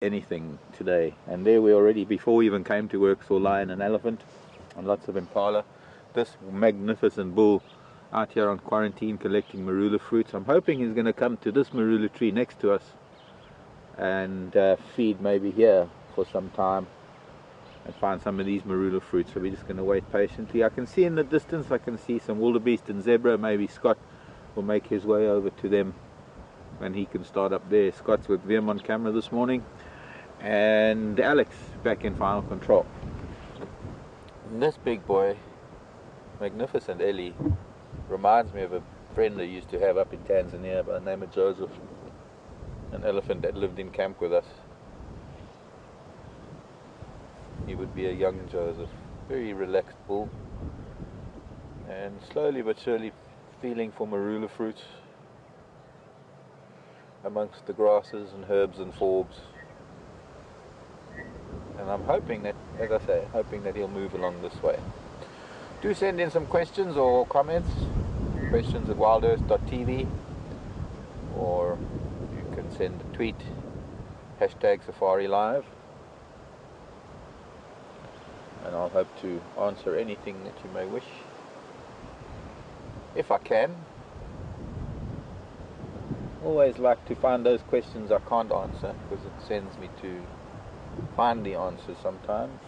anything today. And there we already, before we even came to work, saw lion and elephant and lots of impala. This magnificent bull out here on quarantine collecting marula fruits. I'm hoping he's going to come to this marula tree next to us and feed maybe here for some time and find some of these marula fruits. So we're just going to wait patiently. I can see in the distance, I can see some wildebeest and zebra. Maybe Scott will make his way over to them and he can start up there. Scott's with Vim on camera this morning, and Alex back in final control. And this big boy, magnificent Ellie, reminds me of a friend I used to have up in Tanzania by the name of Joseph, an elephant that lived in camp with us. He would be a young Joseph, very relaxed bull, and slowly but surely feeling for marula fruits amongst the grasses and herbs and forbs. And I'm hoping that, as I say, hoping that he'll move along this way. Do send in some questions or comments, questions at wildearth.tv, or you can send a tweet, #SafariLive, and I'll hope to answer anything that you may wish, if I can. Always like to find those questions I can't answer, because it sends me to find the answers sometimes.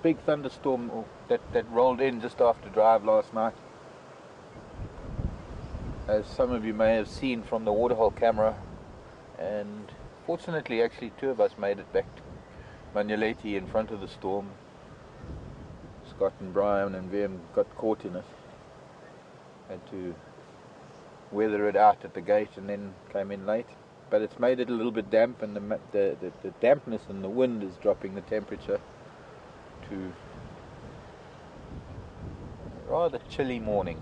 Big thunderstorm that rolled in just after drive last night, as some of you may have seen from the waterhole camera. And fortunately, actually, two of us made it back to Manuleti in front of the storm. Scott and Brian and Vim got caught in it, had to weather it out at the gate and then came in late. But it's made it a little bit damp, and the dampness and the wind is dropping the temperature to a rather chilly morning.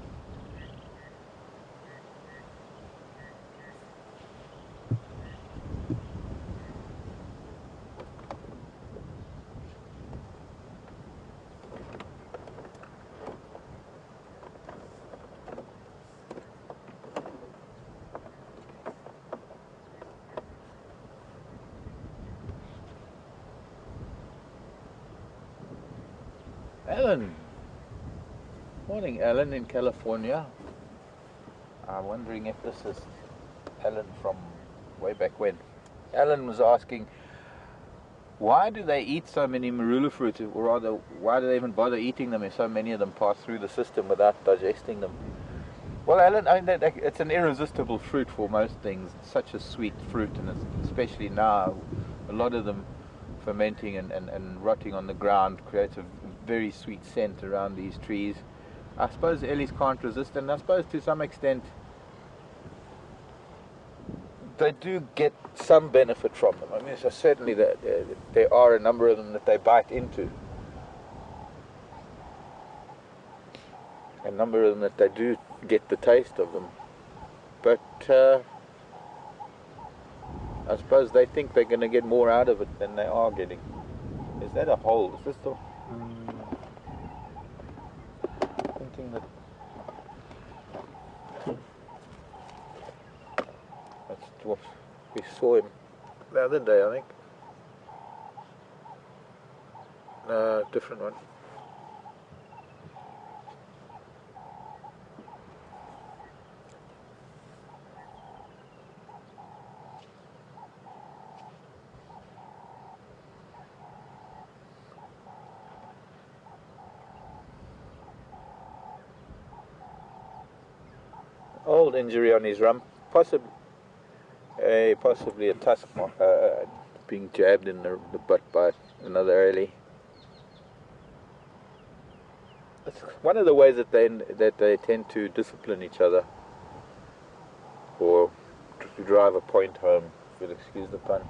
Alan. Morning, Alan in California. I'm wondering if this is Alan from way back when. Alan was asking, why do they eat so many marula fruits, or rather, why do they even bother eating them if so many of them pass through the system without digesting them? Well, Alan, I mean, it's an irresistible fruit for most things. It's such a sweet fruit, and especially now, a lot of them fermenting and rotting on the ground creates a very sweet scent around these trees. I suppose Ellies can't resist, and I suppose to some extent they do get some benefit from them. I mean, so certainly there are a number of them that they bite into, a number of them that they do get the taste of them, but I suppose they think they're going to get more out of it than they are getting. Is that a hole? Is this the... thinking that... That's what we saw him the other day, I think. No, different one. Old injury on his rump, possibly a tusk mark, being jabbed in the butt by another early. It's one of the ways that they tend to discipline each other, or to drive a point home, if you'll excuse the pun.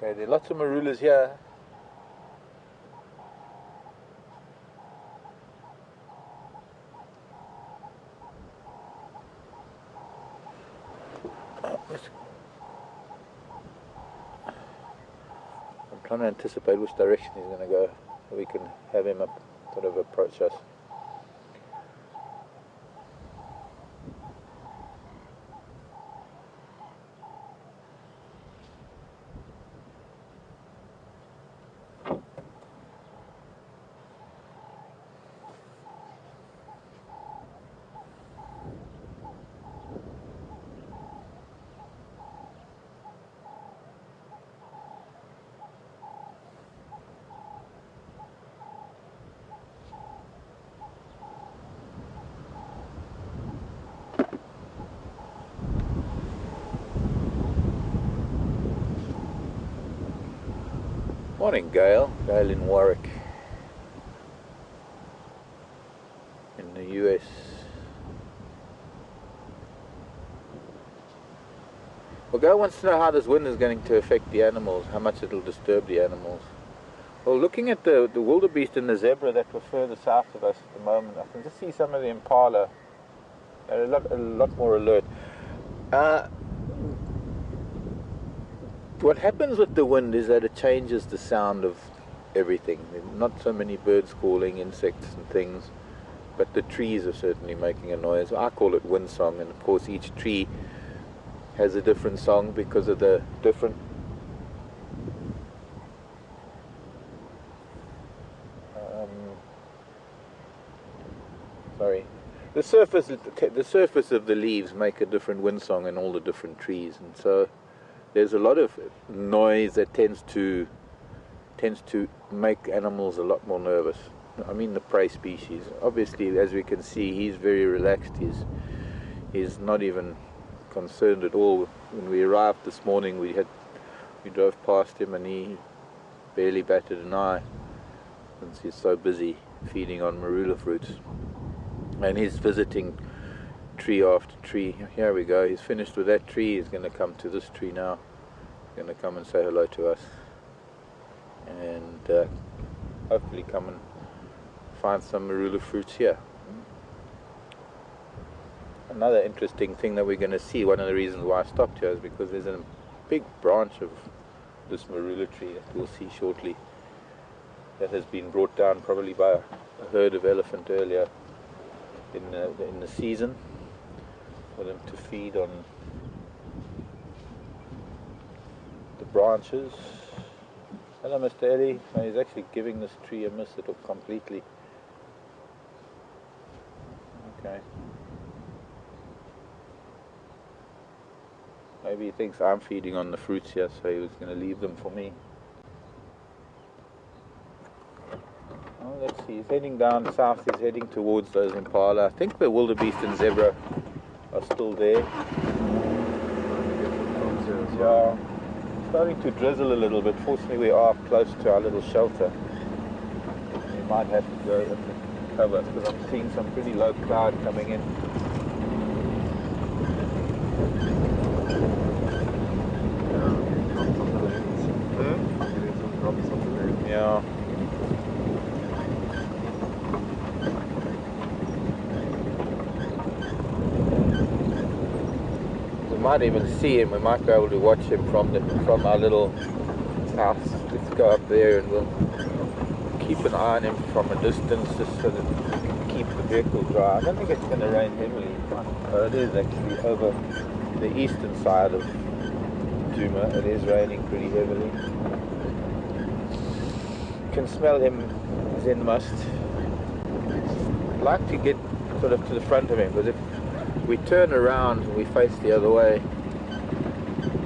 Okay, there are lots of marulas here. I'm trying to anticipate which direction he's going to go, so we can have him up, sort of approach us. Morning, Gail. Gail in Warwick, in the US. Well, Gail wants to know how this wind is going to affect the animals, how much it will disturb the animals. Well, looking at the wildebeest and the zebra that were further south of us at the moment, I can just see some of the impala. They're a lot more alert. What happens with the wind is that it changes the sound of everything. Not so many birds calling, insects and things, but the trees are certainly making a noise. I call it wind song, and of course each tree has a different song because of the different the surface of the leaves make a different wind song in all the different trees, and so there's a lot of noise that tends to make animals a lot more nervous. I mean the prey species. Obviously, as we can see, he's very relaxed. He's not even concerned at all. When we arrived this morning, we drove past him and he barely batted an eye, since he's so busy feeding on marula fruits. And he's visiting tree after tree. Here we go, he's finished with that tree. He's going to come to this tree now. He's going to come and say hello to us, and hopefully come and find some marula fruits here. Another interesting thing that we're going to see, one of the reasons why I stopped here, is because there's a big branch of this marula tree that we'll see shortly that has been brought down probably by a herd of elephant earlier in the season, for them to feed on the branches. Hello, Mr. Ellie. No, he's actually giving this tree a miss completely. Okay. Maybe he thinks I'm feeding on the fruits here, so he was going to leave them for me. Oh, let's see, he's heading down south, he's heading towards those impala. I think the wildebeest and zebra are still there. Yeah, starting to drizzle a little bit. Fortunately, we are close to our little shelter. We might have to go under cover, because I'm seeing some pretty low cloud coming in. Yeah. We might even see him. We might be able to watch him from our little house. Let's go up there and we'll keep an eye on him from a distance, just so that we can keep the vehicle dry. I don't think it's going to rain heavily. It is actually over the eastern side of Duma. It is raining pretty heavily. You can smell him. He's in must. I'd like to get sort of to the front of him, because if we turn around and we face the other way,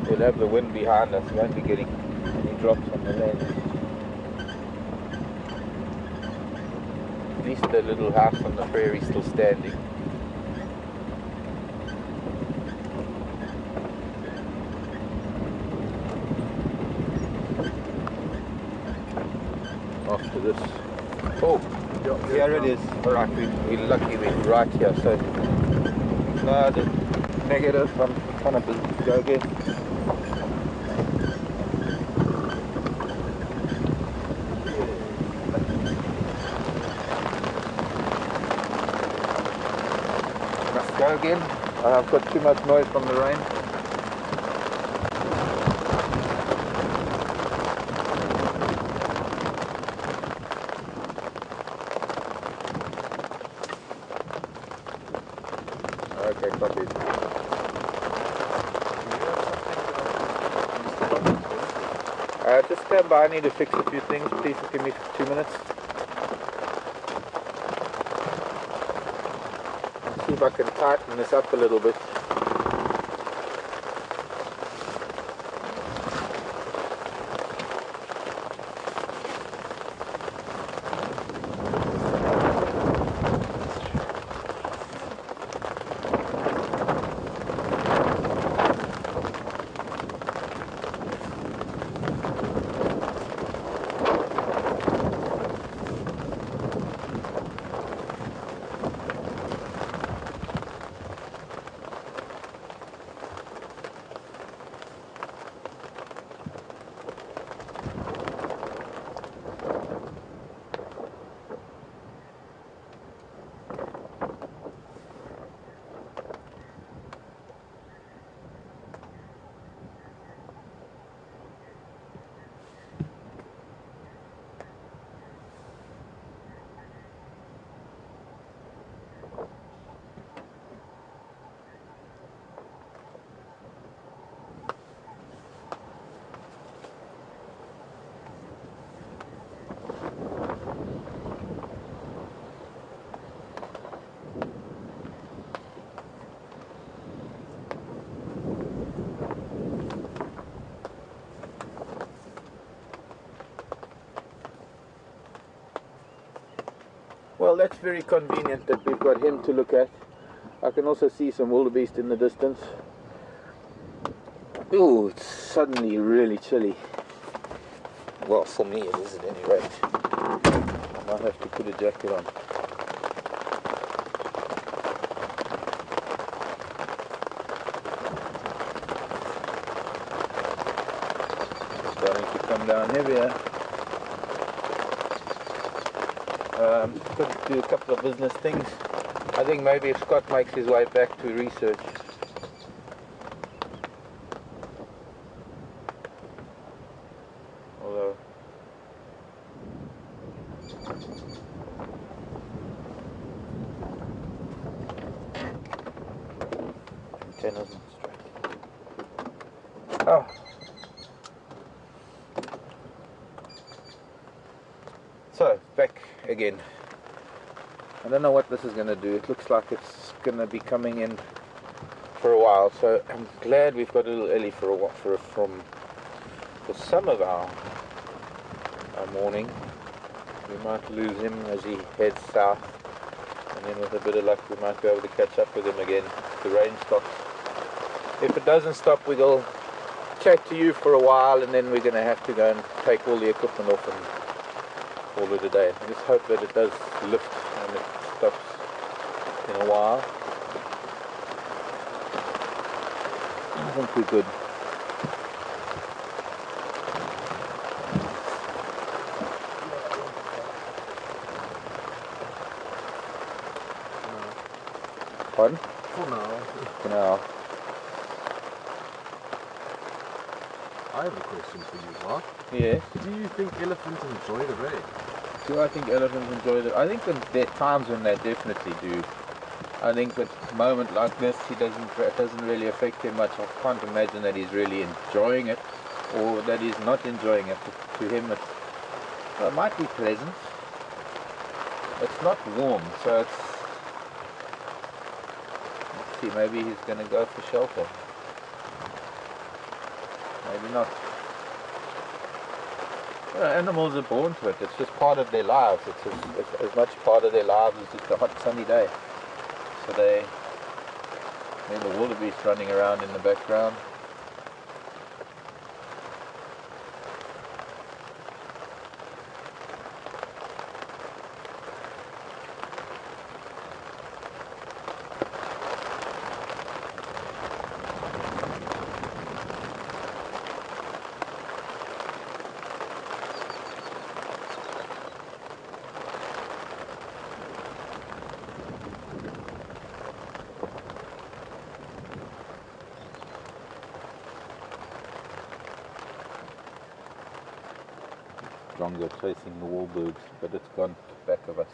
we'll have the wind behind us. We won't be getting any drops on the lens. At least the little house on the prairie is still standing. After this, oh, here it is. Alright, we're lucky we're right here. So, no, the negative, I'm trying to go again. again. I've got too much noise from the rain. Okay, copy. Just stand by, I need to fix a few things. Please give me 2 minutes. See if I can tighten this up a little bit. Well, that's very convenient that we've got him to look at. I can also see some wildebeest in the distance. Ooh, it's suddenly really chilly. Well, for me it is at any rate. I might have to put a jacket on. It's starting to come down heavier. Got to do a couple of business things. I think maybe if Scott makes his way back to research. Although antenna's not straight. Oh. So, back again. I don't know what this is going to do. It looks like it's going to be coming in for a while. So I'm glad we've got a little early for some of our morning. We might lose him as he heads south, and then with a bit of luck we might be able to catch up with him again if the rain stops. If it doesn't stop, we'll chat to you for a while, and then we're going to have to go and take all the equipment off and call it a day. I just hope that it does lift and it stops in a while. I think we're good. Pardon? For now. For now. I have a question for you, Mark. Yes. Do you think elephants enjoy the rain? Do I think elephants enjoy it? I think that there are times when they definitely do. I think at a moment like this, it doesn't really affect him much. I can't imagine that he's really enjoying it, or that he's not enjoying it. To him, it might be pleasant. It's not warm, so it's. Let's see, maybe he's going to go for shelter. Maybe not. Well, animals are born to it. It's just part of their lives. It's as much part of their lives as just a hot sunny day. So then the wildebeest running around in the background. longer chasing the warbirds, but it's gone back of us.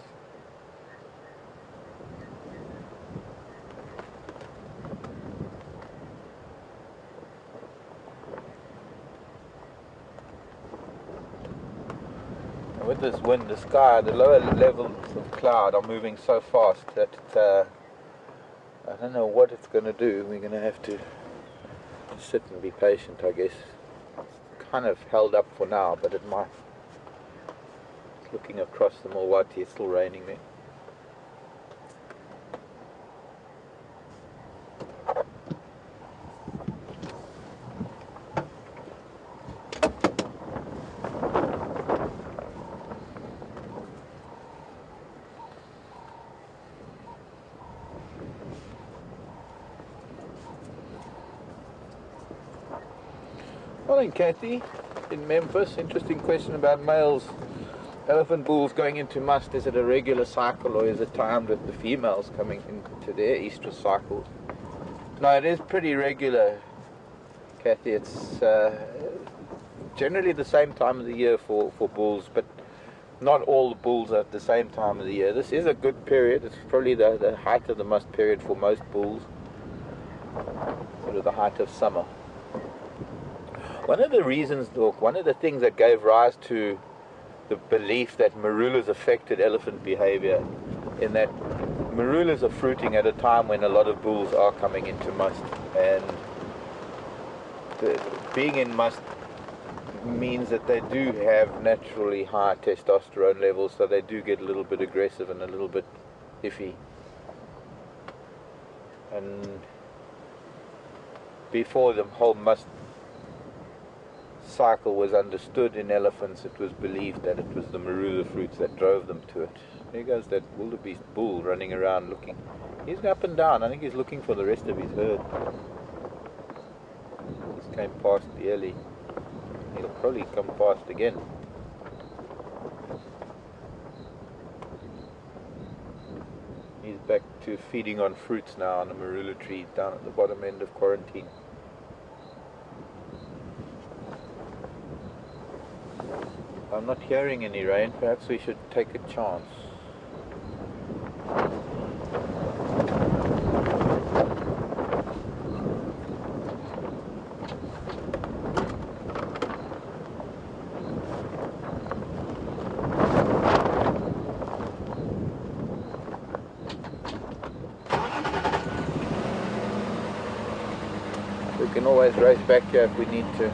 And with this wind, the sky, the lower levels of cloud are moving so fast that I don't know what it's going to do. We're going to have to sit and be patient, I guess. Kind of held up for now, but it might. Looking across the Milwaukee, it's still raining there. Morning, Kathy, in Memphis. Interesting question about males. Elephant bulls going into must, is it a regular cycle or is it timed with the females coming into their estrus cycles? No, it is pretty regular, Kathy. It's generally the same time of the year for bulls, but not all the bulls are at the same time of the year. This is a good period. It's probably the height of the must period for most bulls, sort of the height of summer. One of the reasons, one of the things that gave rise to the belief that marulas affected elephant behavior, in that marulas are fruiting at a time when a lot of bulls are coming into must, and being in must means that they do have naturally high testosterone levels, so they do get a little bit aggressive and a little bit iffy. And before the whole must cycle was understood in elephants, it was believed that it was the marula fruits that drove them to it. There goes that wildebeest bull running around looking. He's up and down. I think he's looking for the rest of his herd. Just came past the alley. He'll probably come past again. He's back to feeding on fruits now on a marula tree down at the bottom end of quarantine. I'm not hearing any rain. Perhaps we should take a chance. We can always race back here if we need to.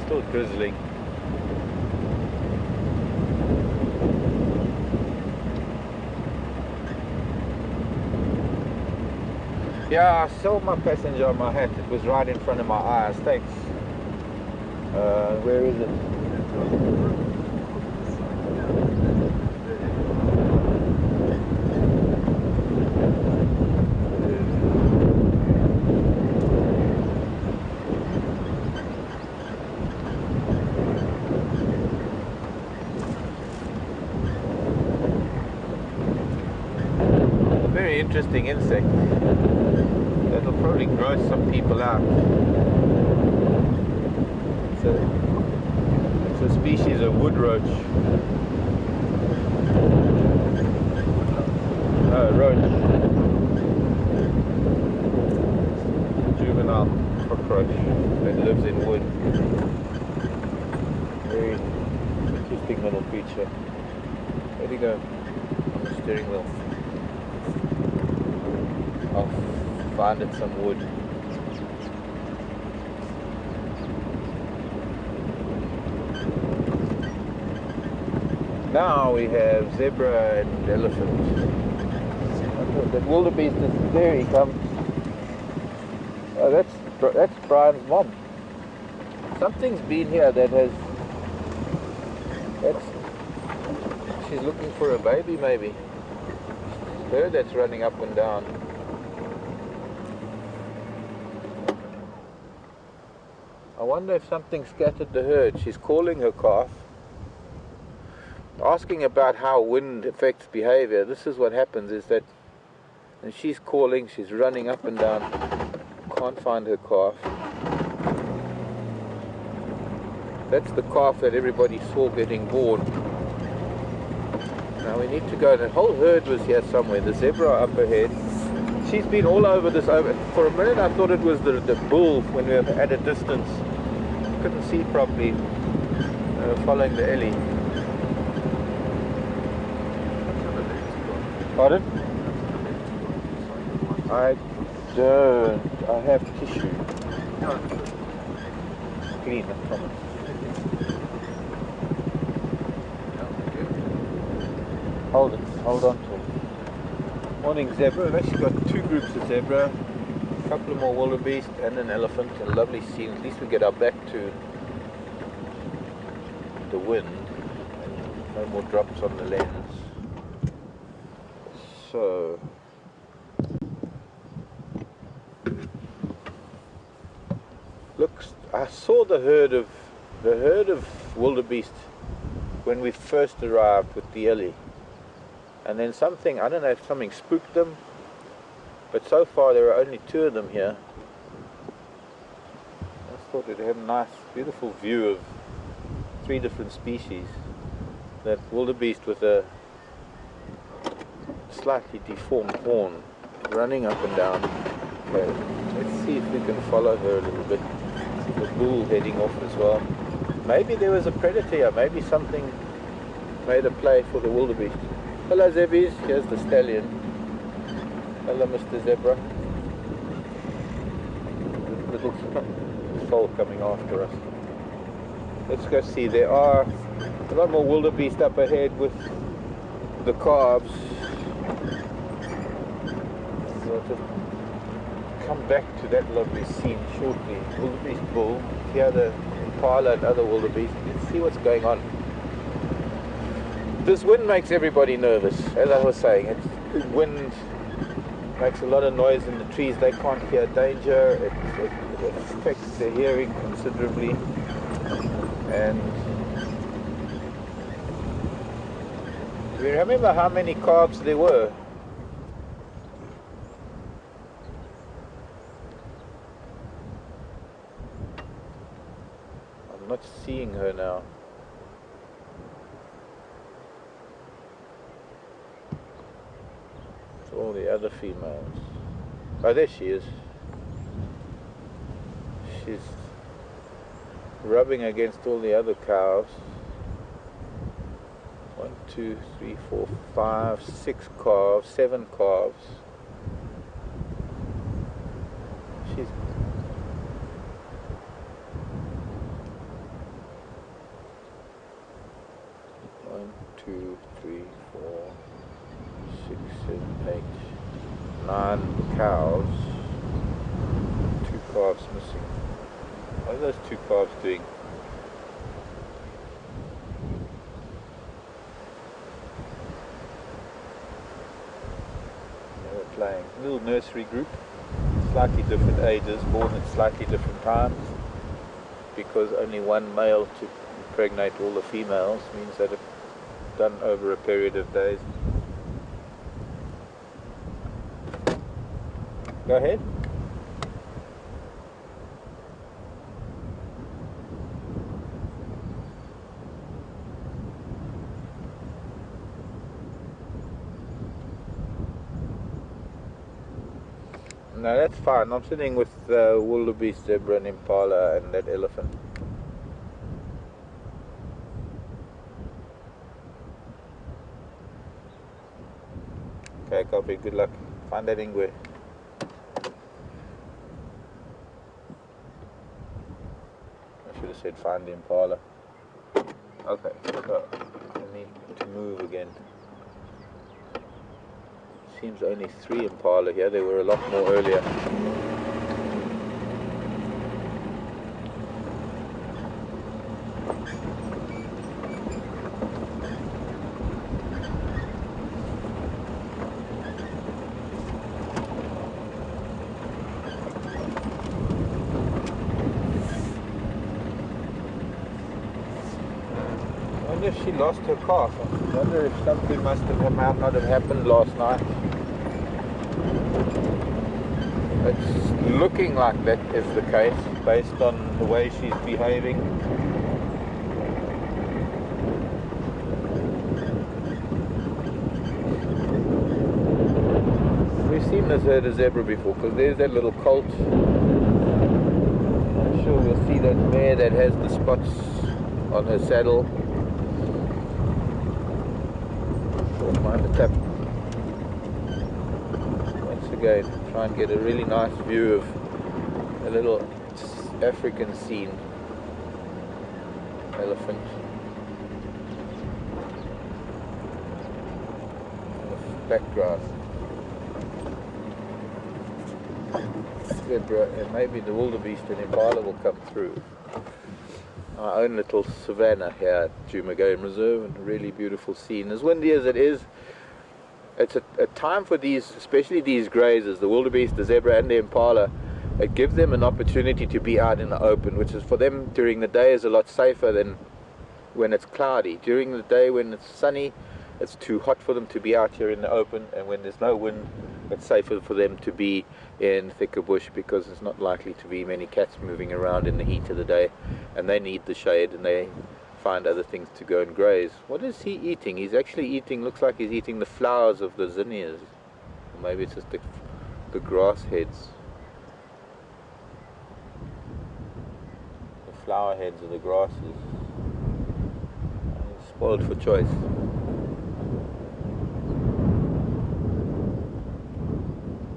Still drizzling. Yeah, I saw my passenger on my hat. It was right in front of my eyes. Thanks. Where is it? Very interesting insect. That'll probably gross some people out. It's a species of wood roach. No, roach. Juvenile cockroach that lives in wood. Very interesting little creature. Where'd he go? On the steering wheel. I'll find it some wood. Now we have zebra and elephant. That wildebeest is there. He comes. Oh, that's Brian's mom. Something's been here that has. She's looking for a baby, maybe. Her that's running up and down. I wonder if something scattered the herd. She's calling her calf, asking about how wind affects behavior. This is what happens, is that, and she's calling, she's running up and down, can't find her calf. That's the calf that everybody saw getting born. Now we need to go. The whole herd was here somewhere. The zebra up ahead. She's been all over this. For a minute I thought it was the bull when we were at a distance. Couldn't see properly. Following the Ellie. Pardon? I don't. I have tissue. Clean, I promise. Hold on to it. Morning zebra. We've actually got two groups of zebra, a couple of more wildebeest and an elephant. A lovely scene. At least we get our back to the wind and no more drops on the lens. So looks, I saw the herd of wildebeest when we first arrived with the Ellie. And then something, I don't know if something spooked them, but so far there are only two of them here. I just thought it'd have a nice, beautiful view of three different species. That wildebeest with a slightly deformed horn running up and down. Okay, let's see if we can follow her a little bit. The bull heading off as well. Maybe there was a predator here, maybe something made a play for the wildebeest. Hello zebbies, here's the stallion. Hello Mr. Zebra. Little foal coming after us. Let's go see, there are a lot more wildebeest up ahead with the calves. So I'll just come back to that lovely scene shortly. Wildebeest bull, here the impala and other wildebeest. Let's see what's going on. This wind makes everybody nervous, as I was saying. Wind makes a lot of noise in the trees. They can't hear danger. It affects their hearing considerably. And do you remember how many calves there were? I'm not seeing her now. All the other females. Oh, there she is. She's rubbing against all the other cows. 1, 2, 3, 4, 5, 6 calves, 7 calves. She's 1, 2, 3, 4, 6, 7, 8, 9 cows. 2 calves missing. What are those 2 calves doing? They were playing. Little nursery group, slightly different ages, born at slightly different times, because only one male to impregnate all the females means that it's done over a period of days. Go ahead. No, that's fine. I'm sitting with wildebeest, zebra, and impala, and that elephant. Okay, copy. Good luck. Find that ingwe. I should have said find the impala. Okay, so I need to move again. Seems only 3 impala here. There were a lot more earlier. I wonder if she lost her calf. I wonder if something might not have happened last night. It's looking like that is the case based on the way she's behaving. We've seen this herd of zebra before, because there's that little colt. I'm sure we'll see that mare that has the spots on her saddle. Mind the tap. Once again, try and get a really nice view of a little African scene. Elephant. Background. Zebra, and maybe the wildebeest and impala will come through. Our own little savannah here at Djuma Game Reserve, and a really beautiful scene. As windy as it is, it's a time for these, especially these grazers, the wildebeest, the zebra and the impala. It gives them an opportunity to be out in the open, which is for them during the day is a lot safer than when it's cloudy. During the day when it's sunny, it's too hot for them to be out here in the open, and when there's no wind, it's safer for them to be in thicker bush, because there's not likely to be many cats moving around in the heat of the day, and they need the shade, and they find other things to go and graze. What is he eating? He's actually eating, looks like he's eating the flowers of the zinnias. Or maybe it's just the grass heads. The flower heads of the grasses. He's spoiled for choice.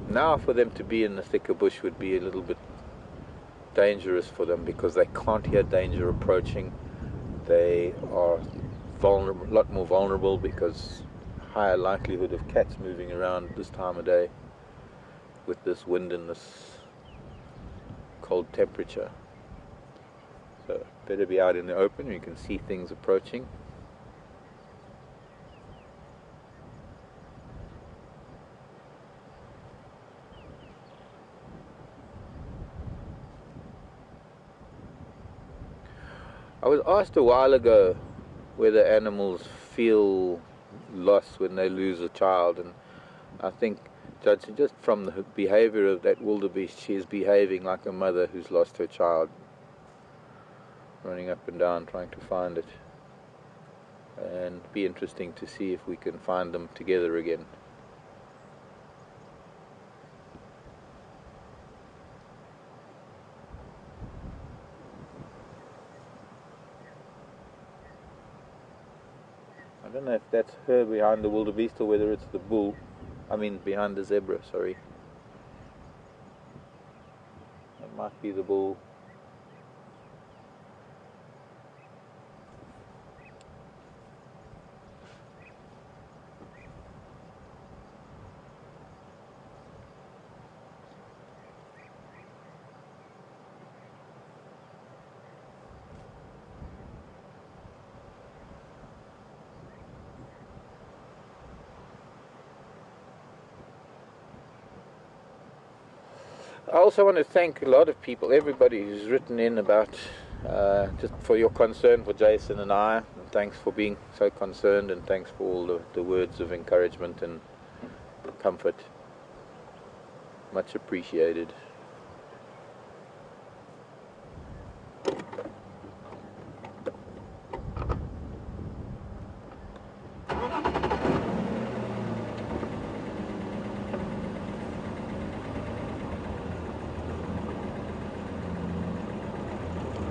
Now for them to be in the thicker bush would be a little bit dangerous for them, because they can't hear danger approaching. They are vulnerable, a lot more vulnerable, because higher likelihood of cats moving around this time of day with this wind and this cold temperature. So better be out in the open where you can see things approaching. I was asked a while ago whether animals feel loss when they lose a child, and I think, judging just from the behavior of that wildebeest, she is behaving like a mother who's lost her child, running up and down trying to find it. And it'd be interesting to see if we can find them together again. I don't know if that's her behind the wildebeest or whether it's the bull. I mean, behind the zebra, sorry. It might be the bull. I also want to thank a lot of people, everybody who's written in about, just for your concern for Jason and I. And thanks for being so concerned, and thanks for all the words of encouragement and comfort. Much appreciated.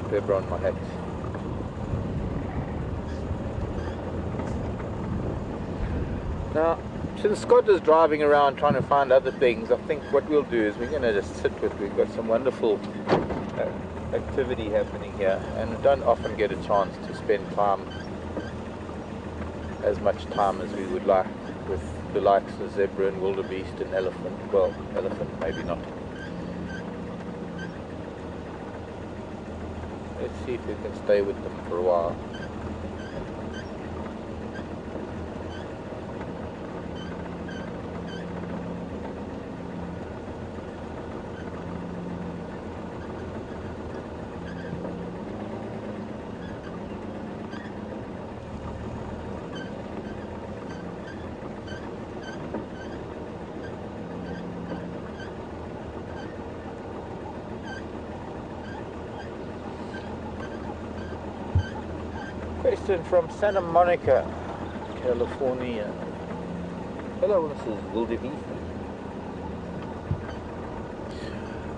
Pepper on my hat. Now, since Scott is driving around trying to find other things, I think what we'll do is we're going to just sit with. We've got some wonderful activity happening here, and we don't often get a chance to spend time, as much time as we would like, with the likes of zebra and wildebeest and elephant. Well, elephant maybe not. Let's see if we can stay with them for a while. Question from Santa Monica, California. Hello, this is wildebeest.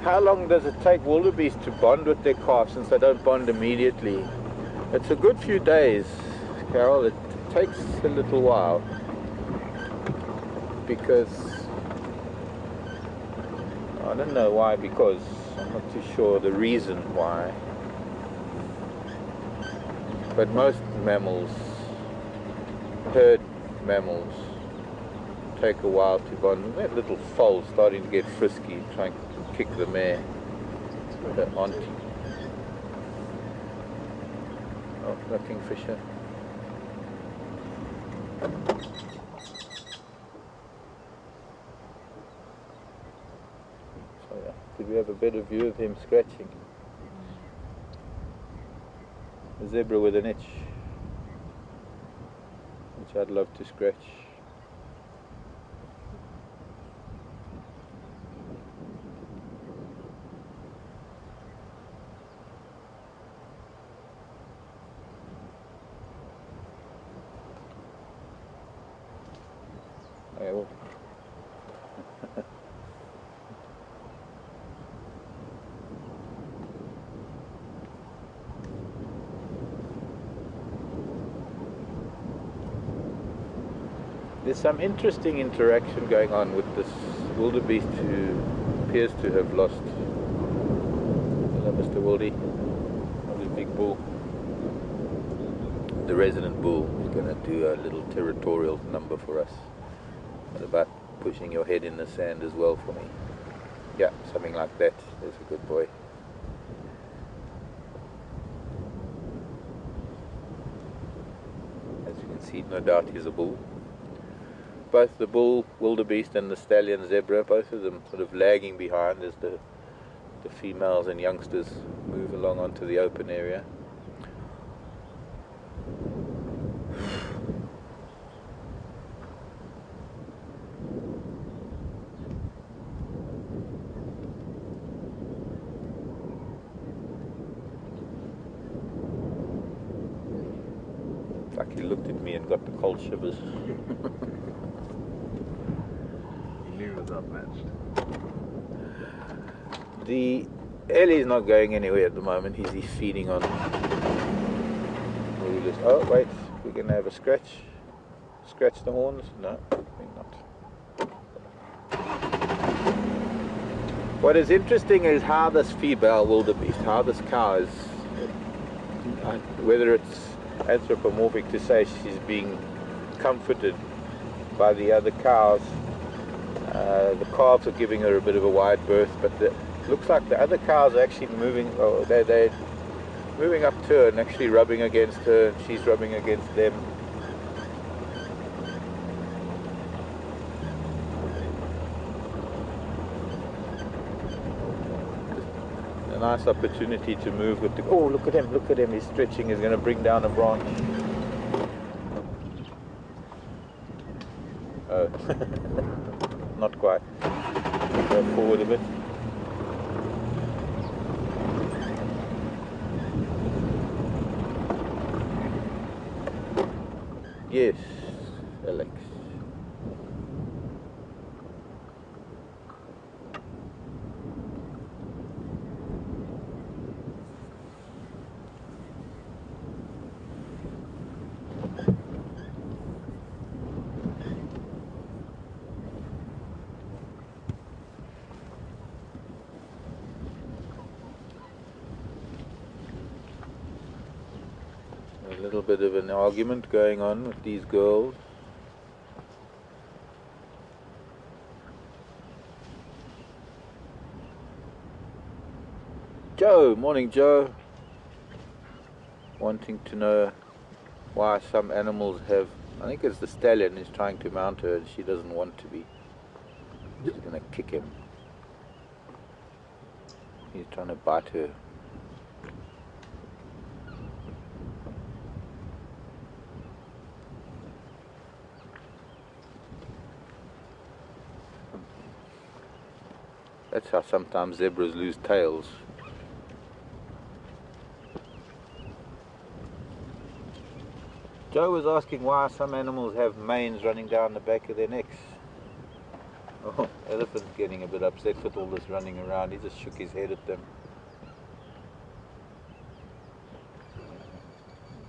How long does it take wildebeest to bond with their calf, since they don't bond immediately? It's a good few days, Carol. It takes a little while because I don't know why, because I'm not too sure the reason why. But most mammals, herd mammals, take a while to bond. That little foal starting to get frisky, trying to kick the mare, her auntie. Oh, no kingfisher. So yeah, did we have a better view of him scratching? A zebra with an itch, which I'd love to scratch. Okay, well. There's some interesting interaction going on with this wildebeest who appears to have lost. Hello, Mr. Wildy. The big bull. The resident bull is going to do a little territorial number for us. What about pushing your head in the sand as well for me? Yeah, something like that. There's a good boy. As you can see, no doubt he's a bull. Both the bull, wildebeest and the stallion zebra, both of them sort of lagging behind as the females and youngsters move along onto the open area. Like he looked at me and got the cold shivers. He was outmatched. The Ellie's not going anywhere at the moment. He's feeding on. Oh wait, we're gonna have a scratch. Scratch the horns? No, I think not. What is interesting is how this female wildebeest, how this cow is, whether it's anthropomorphic to say she's being comforted by the other cows. The calves are giving her a bit of a wide berth, but it looks like the other cows are actually moving. Oh, they're moving up to her and actually rubbing against her, and she's rubbing against them. A nice opportunity to move with the. Oh, look at him! He's stretching. He's going to bring down a branch. Oh. Not quite. Go forward a bit. Yes, Alex. A little bit of an argument going on with these girls. Joe, morning Joe. Wanting to know why some animals have, I think it's the stallion is trying to mount her and she doesn't want to be. She's going to kick him. He's trying to bite her. That's how sometimes zebras lose tails. Joe was asking why some animals have manes running down the back of their necks. Oh, elephant's getting a bit upset with all this running around. He just shook his head at them.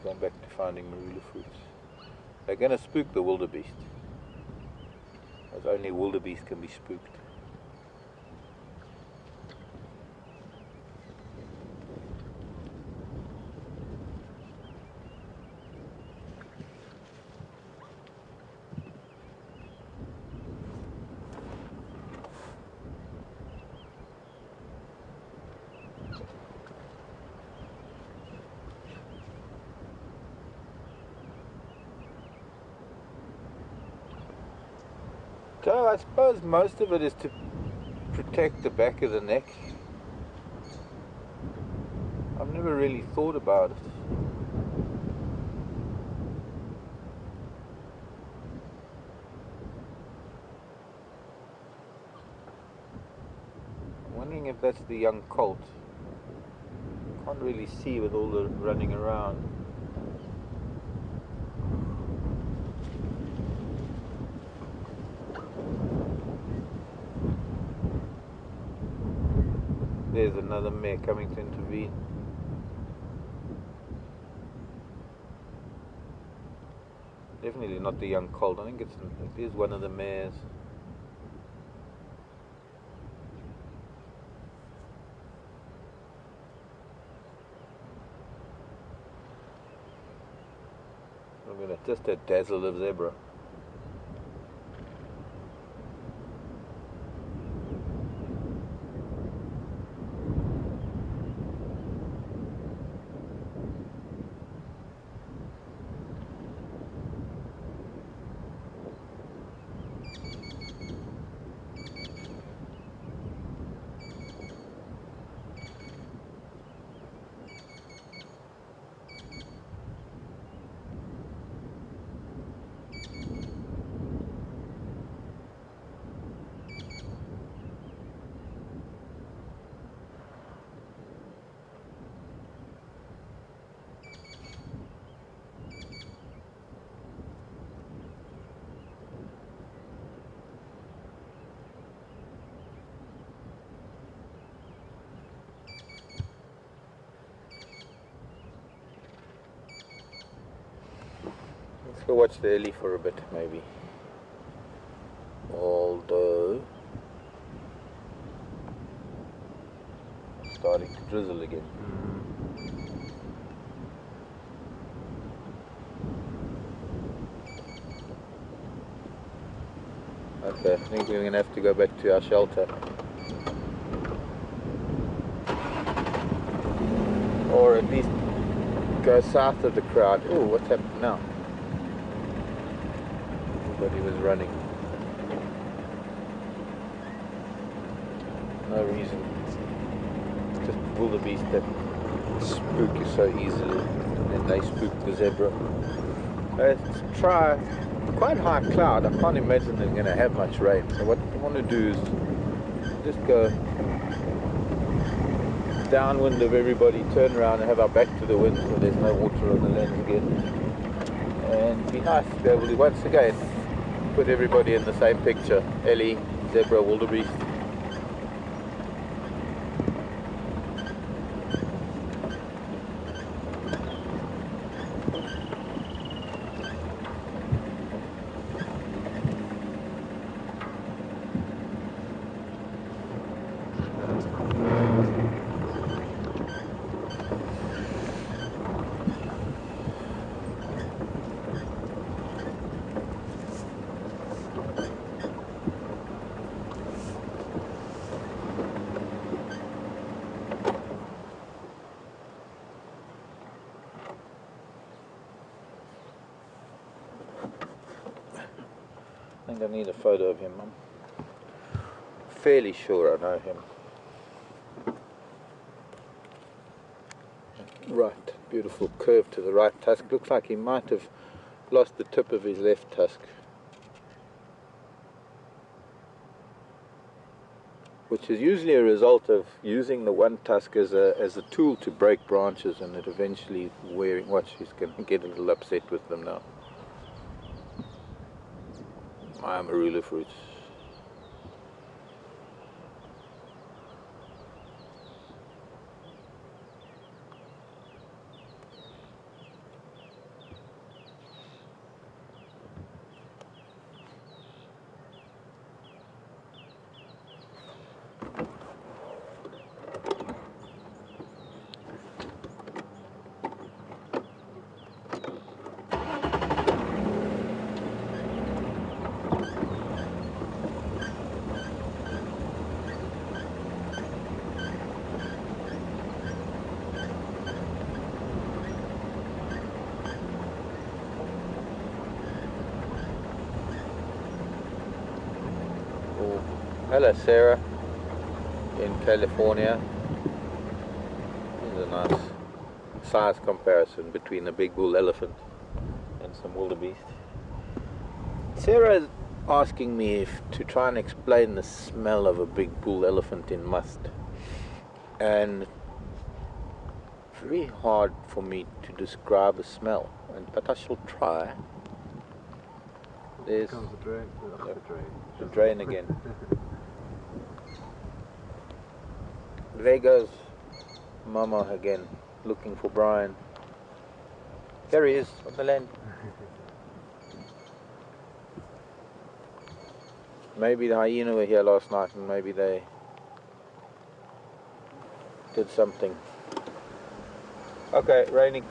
Going back to finding marula fruits. They're going to spook the wildebeest. As only wildebeest can be spooked. So I suppose most of it is to protect the back of the neck. I've never really thought about it. I'm wondering if that's the young colt. Can't really see with all the running around. There's another mare coming to intervene. Definitely not the young colt. I think it is one of the mares. Look at that, just a dazzle of zebra. Let's go watch the Ellie for a bit, maybe. Although it's starting to drizzle again. Okay, I think we're going to have to go back to our shelter. Or at least go south of the crowd. Oh, what's happening now? Everybody was running. No reason. Just wildebeest that spook you so easily. And they spook the zebra. Let's try quite high cloud. I can't imagine they're going to have much rain. So what I want to do is just go downwind of everybody, turn around and have our back to the wind so there's no water on the lens again. And it'd be nice to be able to once again put everybody in the same picture. Ellie, zebra, wildebeest. think I need a photo of him. I'm fairly sure I know him. Right, beautiful curve to the right tusk. Looks like he might have lost the tip of his left tusk, which is usually a result of using the one tusk as a tool to break branches, and it eventually wearing. Watch, he's going to get a little upset with them now. My marula fruits. Hello Sarah in California. Here's a nice size comparison between a big bull elephant and some wildebeest. Sarah is asking me if to try and explain the smell of a big bull elephant in must, and very hard for me to describe a smell, but I shall try. There's comes the drain. The drain again. There goes Mama again, looking for Brian. There he is, on the land. Maybe the hyena were here last night and maybe they did something. Okay, rain is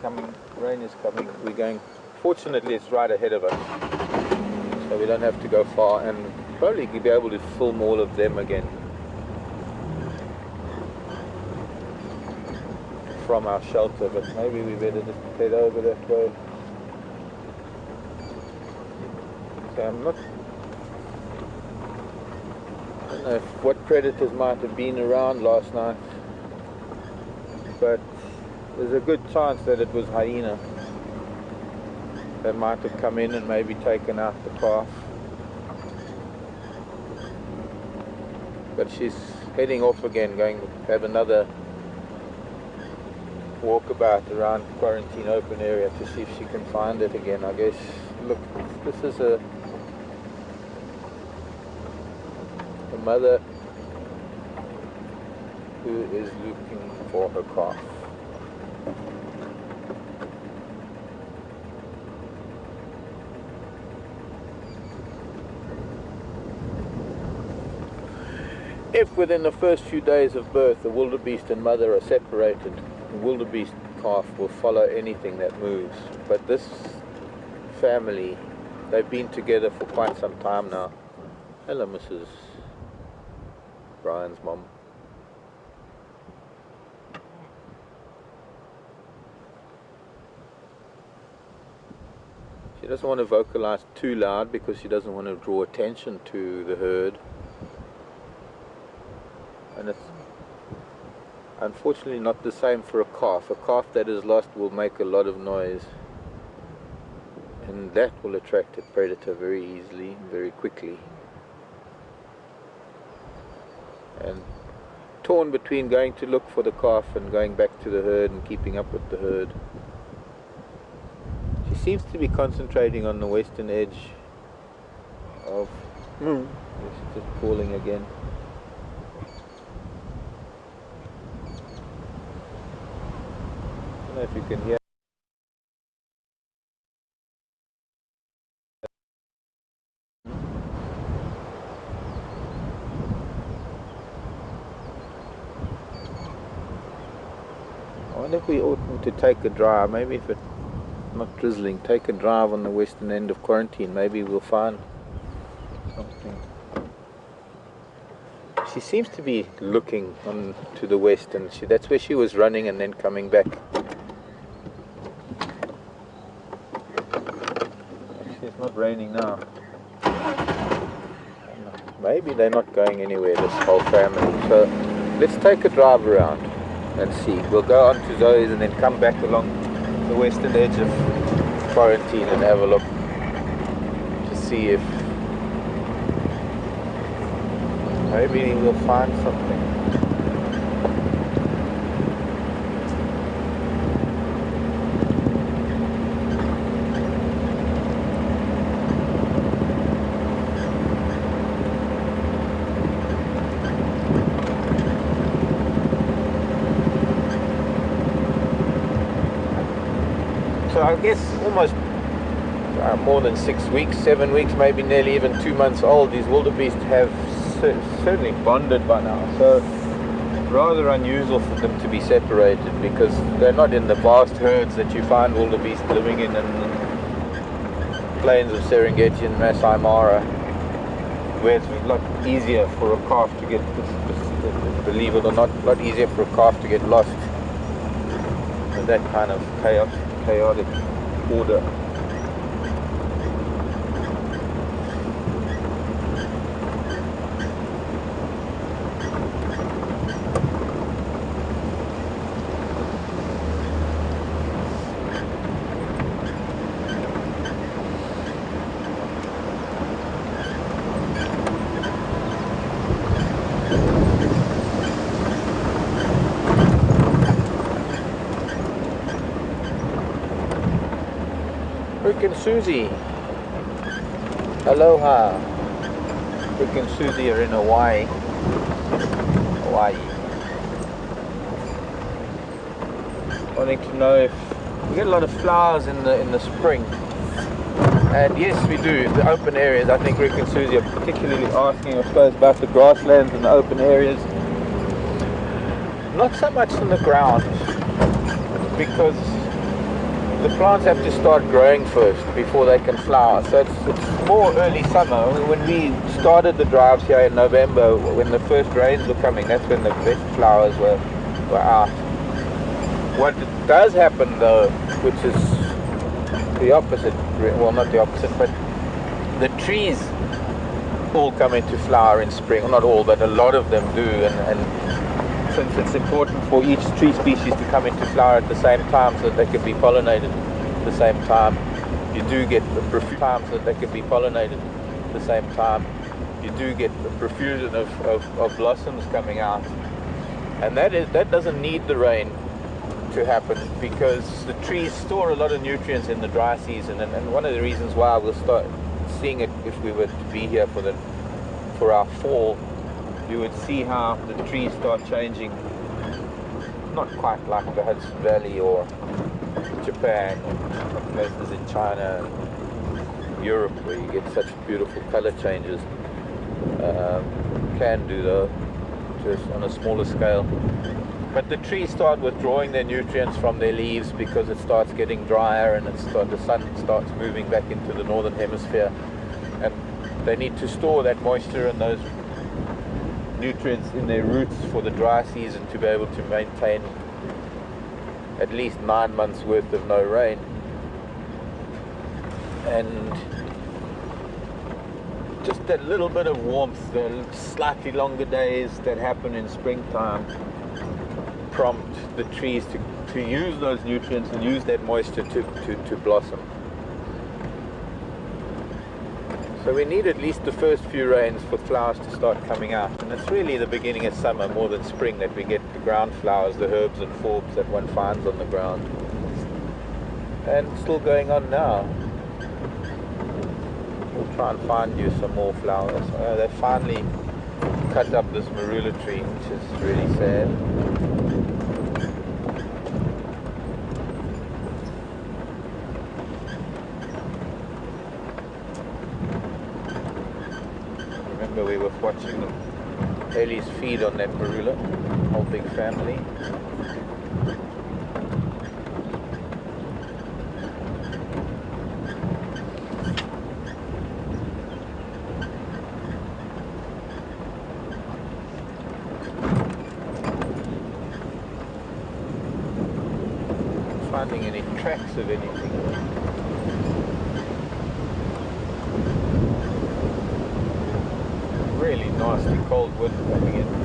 coming. We're going, fortunately it's right ahead of us, so we don't have to go far, and probably be able to film all of them again from our shelter, but maybe we better just head over that way. So I don't know what predators might have been around last night, but there's a good chance that it was hyena that might have come in and maybe taken out the calf. But she's heading off again, going to have another walkabout around quarantine open area to see if she can find it again, I guess. Look, this is a mother who is looking for her calf. If within the first few days of birth the wildebeest and mother are separated, the wildebeest calf will follow anything that moves. But this family, they've been together for quite some time now. Hello, Mrs. Brian's mom. She doesn't want to vocalize too loud because she doesn't want to draw attention to the herd. And it's unfortunately not the same for a calf. A calf that is lost will make a lot of noise, and that will attract a predator very easily, very quickly. And torn between going to look for the calf and going back to the herd and keeping up with the herd. She seems to be concentrating on the western edge of... She's just calling again. I don't know if you can hear. I wonder if we ought to take a drive, maybe if it's not drizzling, take a drive on the western end of quarantine, maybe we'll find something. She seems to be looking on to the west, and that's where she was running and then coming back. Actually, it's not raining now. maybe they're not going anywhere, this whole family. So let's take a drive around and see. We'll go on to Zoe's and then come back along the western edge of quarantine and have a look to see if maybe we'll find something. So I guess almost more than 6 weeks, 7 weeks, maybe nearly even 2 months old, these wildebeest have certainly bonded by now. So rather unusual for them to be separated, because they're not in the vast herds that you find wildebeest living in the plains of Serengeti and Masai Mara, where it's a lot easier for a calf to get, believe it or not, a lot easier for a calf to get lost in that kind of chaotic order. Rick and Susie, aloha. Rick and Susie are in Hawaii. Wanting to know if we get a lot of flowers in the spring, and yes, we do. The open areas. I think Rick and Susie are particularly asking, I suppose, about the grasslands and the open areas. Not so much on the ground, because the plants have to start growing first before they can flower. So it's more early summer. When we started the drives here in November, when the first rains were coming, that's when the best flowers were out. What does happen though, which is the opposite, well, not the opposite, but the trees all come into flower in spring. Well, not all, but a lot of them do, and since it's important for each tree species to come into flower at the same time so that they can be pollinated at the same time, you do get the profusion of blossoms coming out. And that doesn't need the rain to happen, because the trees store a lot of nutrients in the dry season, and one of the reasons why we'll start seeing it if we were to be here for our fall, you would see how the trees start changing, not quite like the Hudson Valley or Japan or places in China and Europe where you get such beautiful color changes. Can do though, just on a smaller scale. But the trees start withdrawing their nutrients from their leaves because it starts getting drier, and the sun starts moving back into the northern hemisphere, and they need to store that moisture and those nutrients in their roots for the dry season to be able to maintain at least 9 months worth of no rain. And just that little bit of warmth, the slightly longer days that happen in springtime, prompt the trees to use those nutrients and use that moisture to blossom. So we need at least the first few rains for flowers to start coming out, and it's really the beginning of summer more than spring that we get the ground flowers, the herbs and forbs that one finds on the ground. And still going on now. We'll try and find you some more flowers. They finally cut up this marula tree, which is really sad. We were watching them, Haley's feed on that marula, whole big family. Not finding any tracks of anything. really nasty cold wind coming in.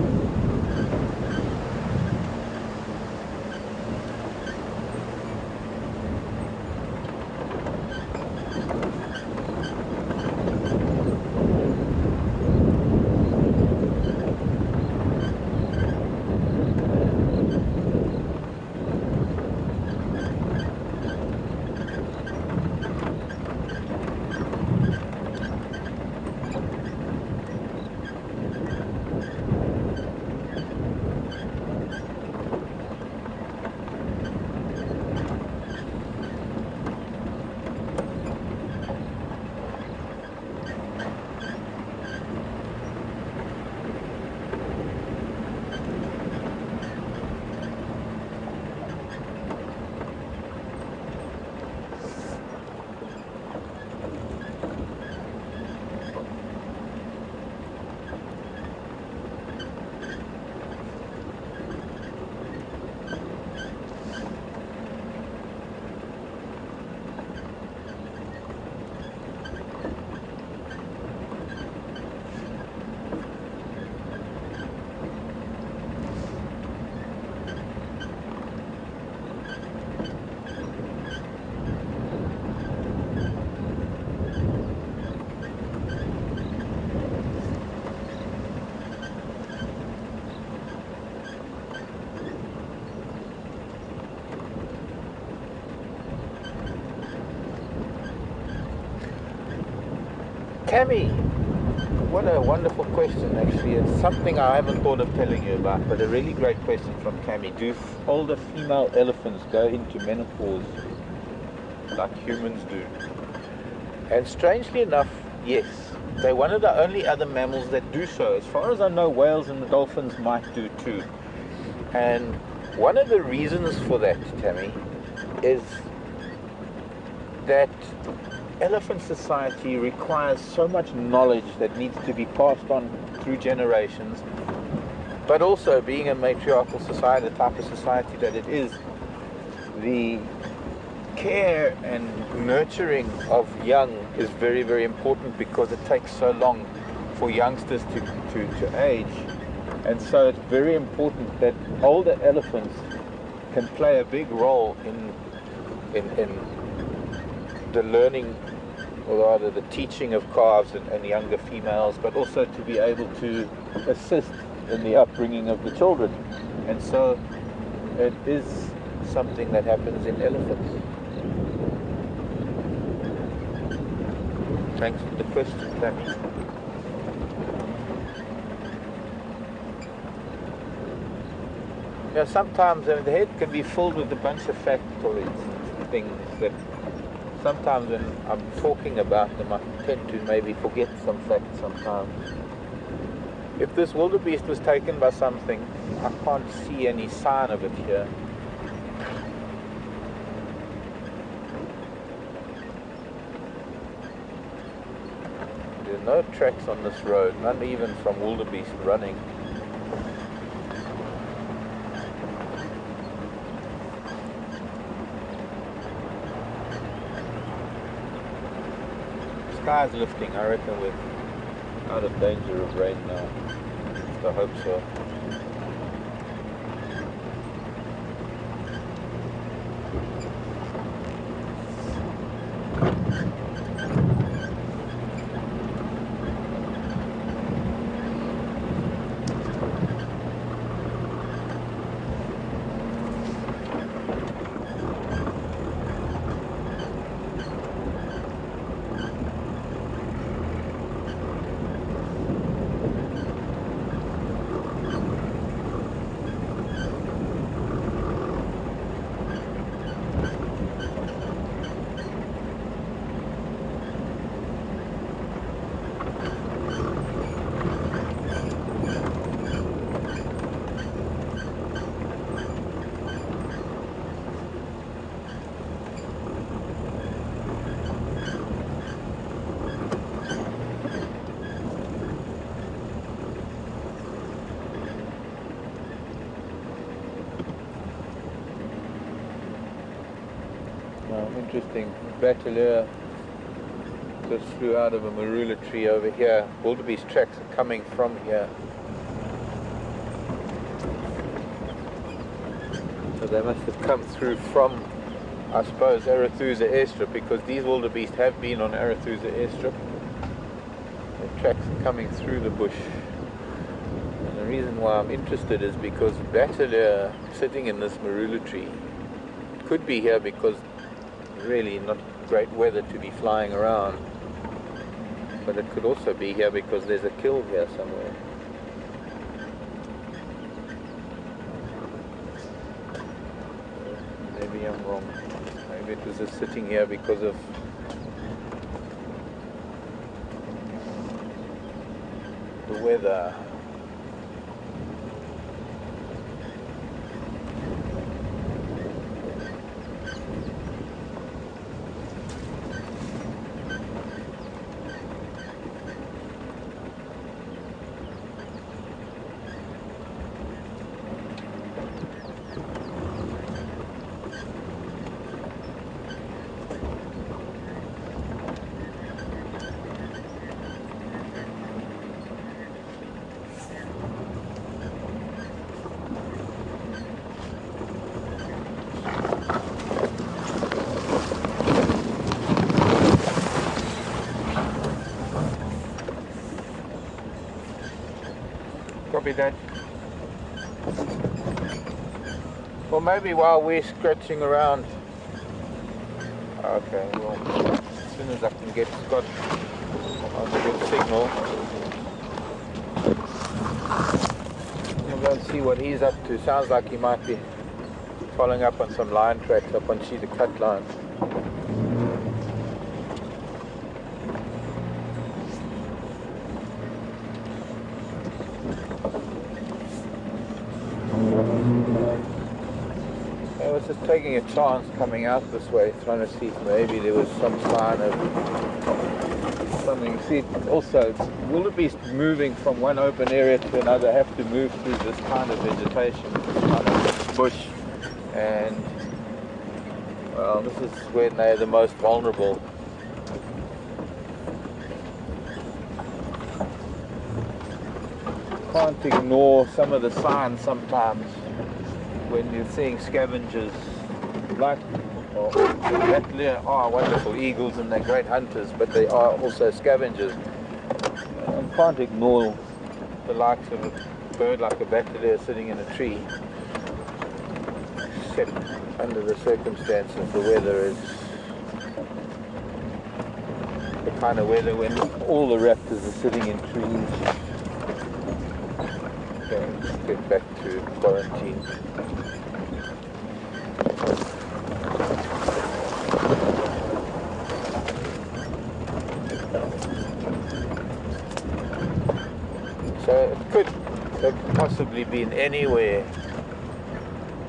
Cammy, what a wonderful question actually. It's something I haven't thought of telling you about, but a really great question from Cammy. Do older female elephants go into menopause like humans do? And strangely enough, yes. They're one of the only other mammals that do so. As far as I know, whales and the dolphins might do too. And one of the reasons for that, Tammy, is that elephant society requires so much knowledge that needs to be passed on through generations, but also being a matriarchal society, the type of society that it is, the care and nurturing of young is very, very important because it takes so long for youngsters to age. And so it's very important that older elephants can play a big role in the learning, or rather the teaching of calves and younger females, but also to be able to assist in the upbringing of the children. And so it is something that happens in elephants. Thanks for the question, Tammy. You know, sometimes the head can be filled with a bunch of factoids, things that sometimes when I'm talking about them, I tend to maybe forget some facts sometimes. If this wildebeest was taken by something, I can't see any sign of it here. There are no tracks on this road, none even from wildebeest running. Sky's lifting. I reckon we're out of danger of rain now. I hope so. Interesting. Bateleur goes through out of a marula tree over here. Wildebeest tracks are coming from here. So they must have come through from, I suppose, Arathusa airstrip, because these wildebeest have been on Arathusa airstrip. The tracks are coming through the bush. And the reason why I'm interested is because Bateleur sitting in this marula tree could be here because really not great weather to be flying around, but it could also be here because there's a kill here somewhere. Maybe I'm wrong. Maybe it was just sitting here because of the weather. Copy that. Well, maybe while we're scratching around. Okay, well, as soon as I can get Scott on the good signal, we'll go and see what he's up to. Sounds like he might be following up on some line tracks up on Cheetah Cut line. I was just taking a chance coming out this way, trying to see if maybe there was some sign of something. See, also, wildebeest moving from one open area to another have to move through this kind of vegetation, this kind of bush, and well, this is when they're the most vulnerable. Can't ignore some of the signs sometimes when you're seeing scavengers like Bateleur are wonderful eagles and they're great hunters, but they are also scavengers. And can't ignore the likes of a bird like a Bateleur sitting in a tree, except under the circumstances the weather is the kind of weather when all the raptors are sitting in trees. Okay, let's get back to quarantine. So it could have possibly been anywhere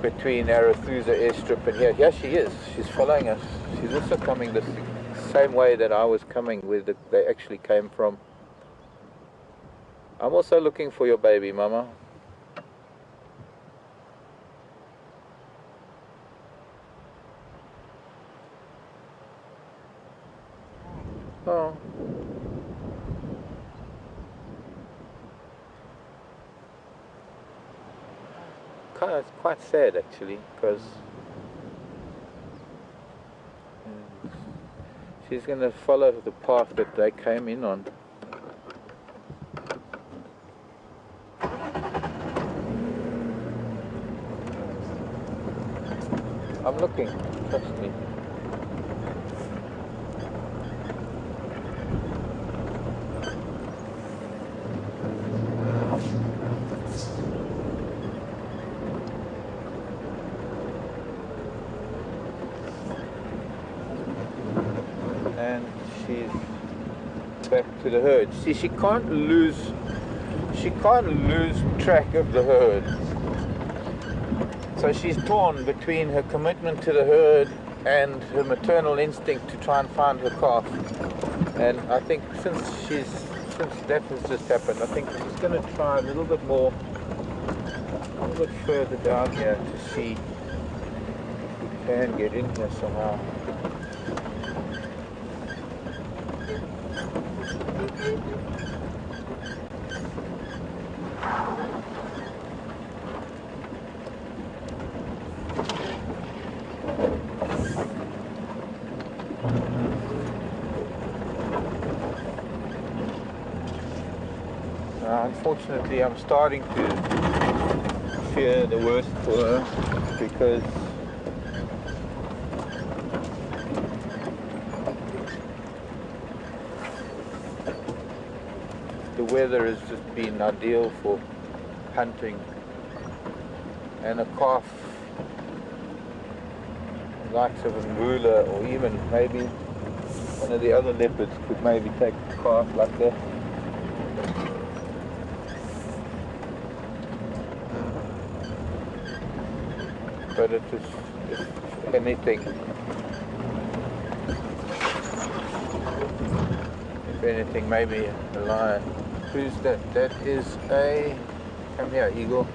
between Arathusa airstrip and here. Here she is. She's following us. She's also coming the same way that I was coming, where they actually came from. I'm also looking for your baby, Mama. Oh. It's quite sad actually, because she's going to follow the path that they came in on. I'm looking, trust me. And she's back to the herd. See, she can't lose track of the herd. So she's torn between her commitment to the herd and her maternal instinct to try and find her calf. And I think since that has just happened, I think she's going to try a little bit further down here to see if we can get in here somehow. Unfortunately, I'm starting to fear the worst for her because the weather has just been ideal for hunting, and a calf the likes of a mbula or even maybe one of the other leopards could maybe take a calf like that. But it is, if anything, maybe a lion. Who's that? That is a, come here, eagle.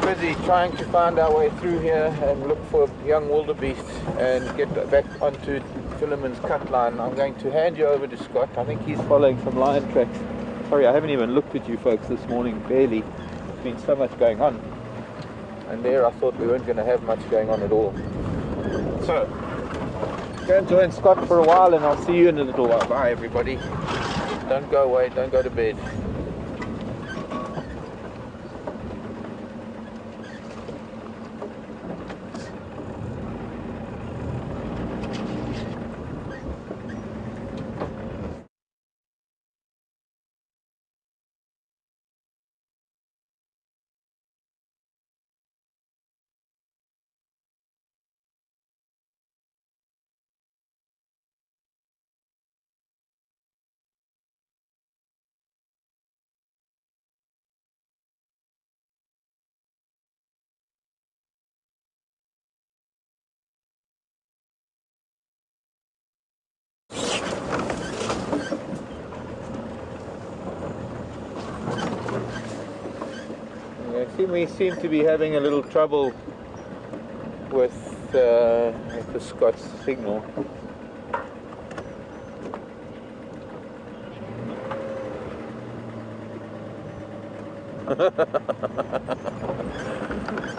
Busy trying to find our way through here and look for young wildebeest and get back onto Philemon's cut line. I'm going to hand you over to Scott. I think he's following some lion tracks. Sorry, I haven't even looked at you folks this morning, barely. There's been so much going on. And there I thought we weren't going to have much going on at all. So, go and join Scott for a while and I'll see you in a little while. Bye everybody. Don't go away, don't go to bed. We seem to be having a little trouble with the Scott's signal.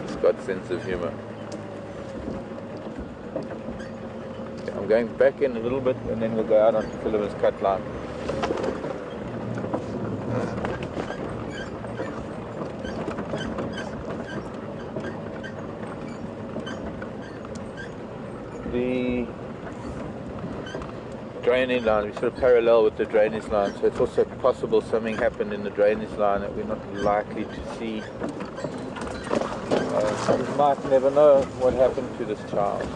Scott's sense of humor. Okay, I'm going back in a little bit and then we'll go out onto Philemon's cut line. The drainage line, we sort of parallel with the drainage line, so it's also possible something happened in the drainage line that we're not likely to see. We might never know what happened to this child.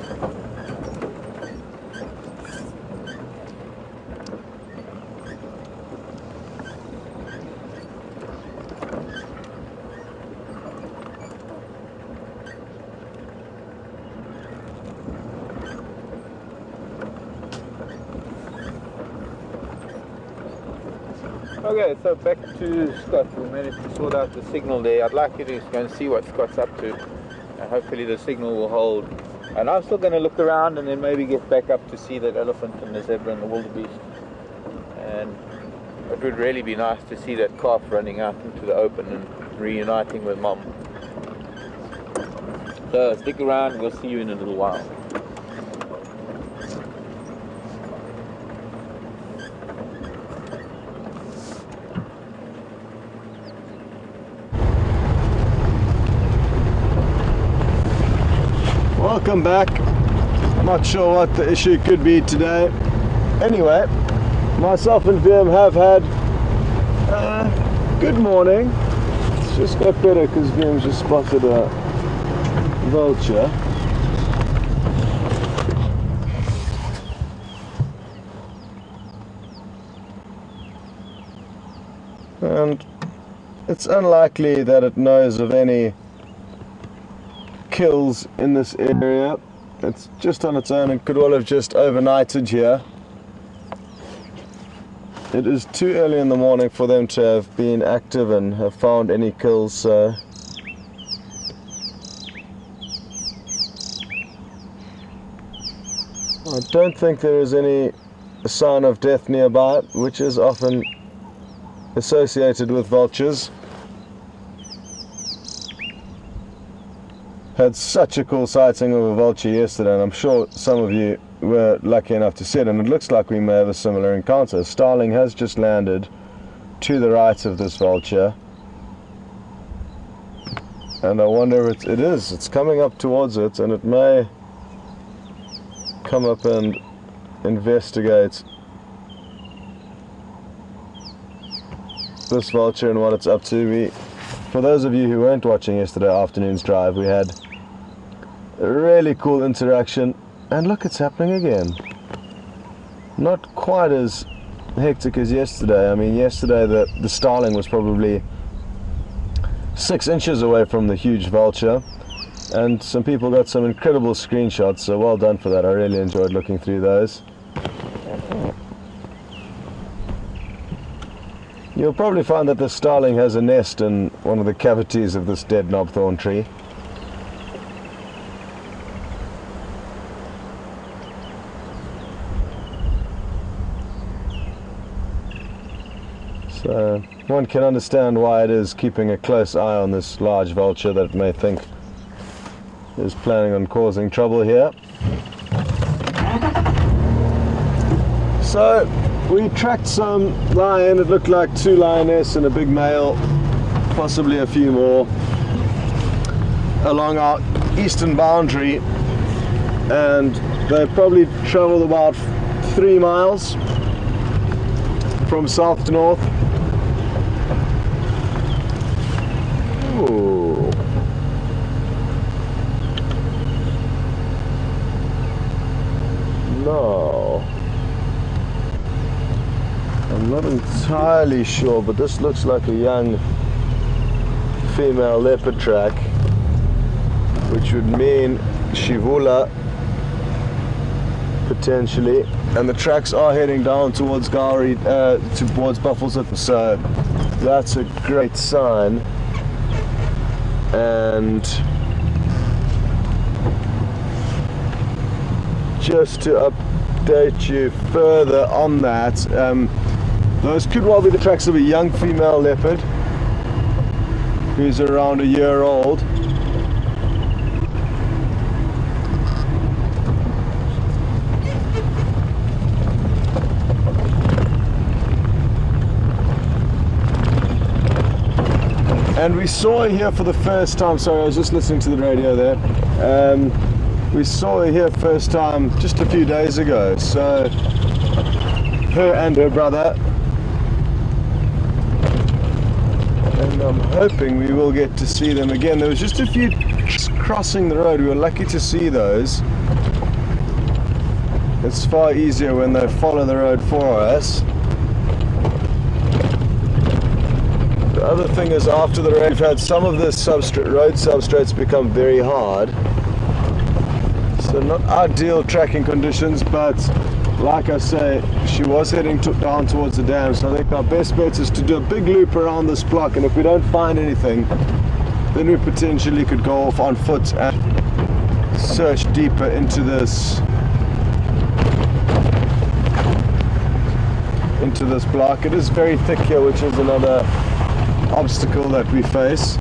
Okay, so back to Scott. We managed to sort out the signal there. I'd like you to go and see what Scott's up to, and hopefully the signal will hold. And I'm still going to look around and then maybe get back up to see that elephant and the zebra and the wildebeest. And it would really be nice to see that calf running out into the open and reuniting with Mom. So stick around, we'll see you in a little while. Welcome back. I'm not sure what the issue could be today. Anyway, myself and Vim have had a good morning. It's just got better because Vim just spotted a vulture. it's unlikely that it knows of any kills in this area. It's just on its own and could well have just overnighted here. It is too early in the morning for them to have been active and have found any kills, so I don't think there is any sign of death nearby, which is often associated with vultures. Had such a cool sighting of a vulture yesterday, and I'm sure some of you were lucky enough to see it, and it looks like we may have a similar encounter. A starling has just landed to the right of this vulture, and I wonder if it's coming up towards it, and it may come up and investigate this vulture and what it's up to. For those of you who weren't watching yesterday afternoon's drive, we had a really cool interaction, and look, it's happening again. Not quite as hectic as yesterday. I mean, yesterday the starling was probably 6 inches away from the huge vulture, and some people got some incredible screenshots, so well done for that. I really enjoyed looking through those. You'll probably find that the starling has a nest in one of the cavities of this dead knobthorn tree. So one can understand why it is keeping a close eye on this large vulture that it may think is planning on causing trouble here. So we tracked some lion. It looked like 2 lionesses and a big male, possibly a few more, along our eastern boundary, and they probably traveled about 3 miles from south to north. Ooh. No, I'm not entirely sure, but this looks like a young female leopard track, which would mean Shivula potentially, and the tracks are heading down towards Gowrie, towards Buffelshoek, so that's a great sign. And just to update you further on that, those could well be the tracks of a young female leopard who's around a year old. And we saw her here for the first time. Sorry, I was just listening to the radio there. We saw her here first time just a few days ago. So her and her brother, and I'm hoping we will get to see them again. There was just a few crossing the road. We were lucky to see those. It's far easier when they follow the road for us. The other thing is, after the rain, we've had some of the road substrates become very hard. So not ideal tracking conditions, but like I say, she was heading down towards the dam, so I think our best bet is to do a big loop around this block, and if we don't find anything, then we potentially could go off on foot and search deeper into this block. It is very thick here, which is another obstacle that we face.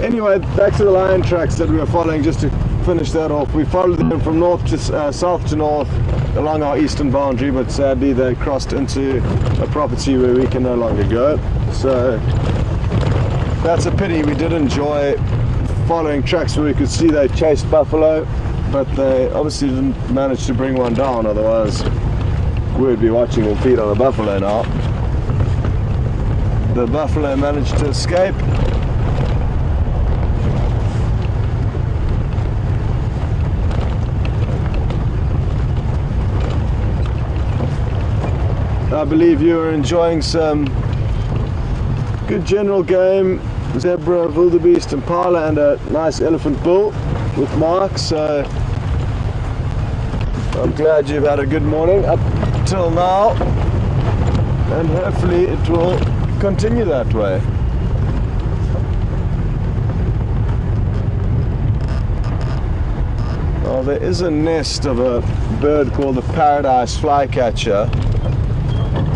Anyway, back to the lion tracks that we were following. Just to finish that off, we followed them from north to south to north along our eastern boundary, but sadly they crossed into a property where we can no longer go, so that's a pity. We did enjoy following tracks where we could see they chased buffalo, but they obviously didn't manage to bring one down, otherwise we'd be watching them feed on a buffalo now. The buffalo managed to escape. I believe you are enjoying some good general game, zebra, wildebeest, impala, and a nice elephant bull with Mark. So I'm glad you've had a good morning up till now, and hopefully it will continue that way. Well, there is a nest of a bird called the paradise flycatcher.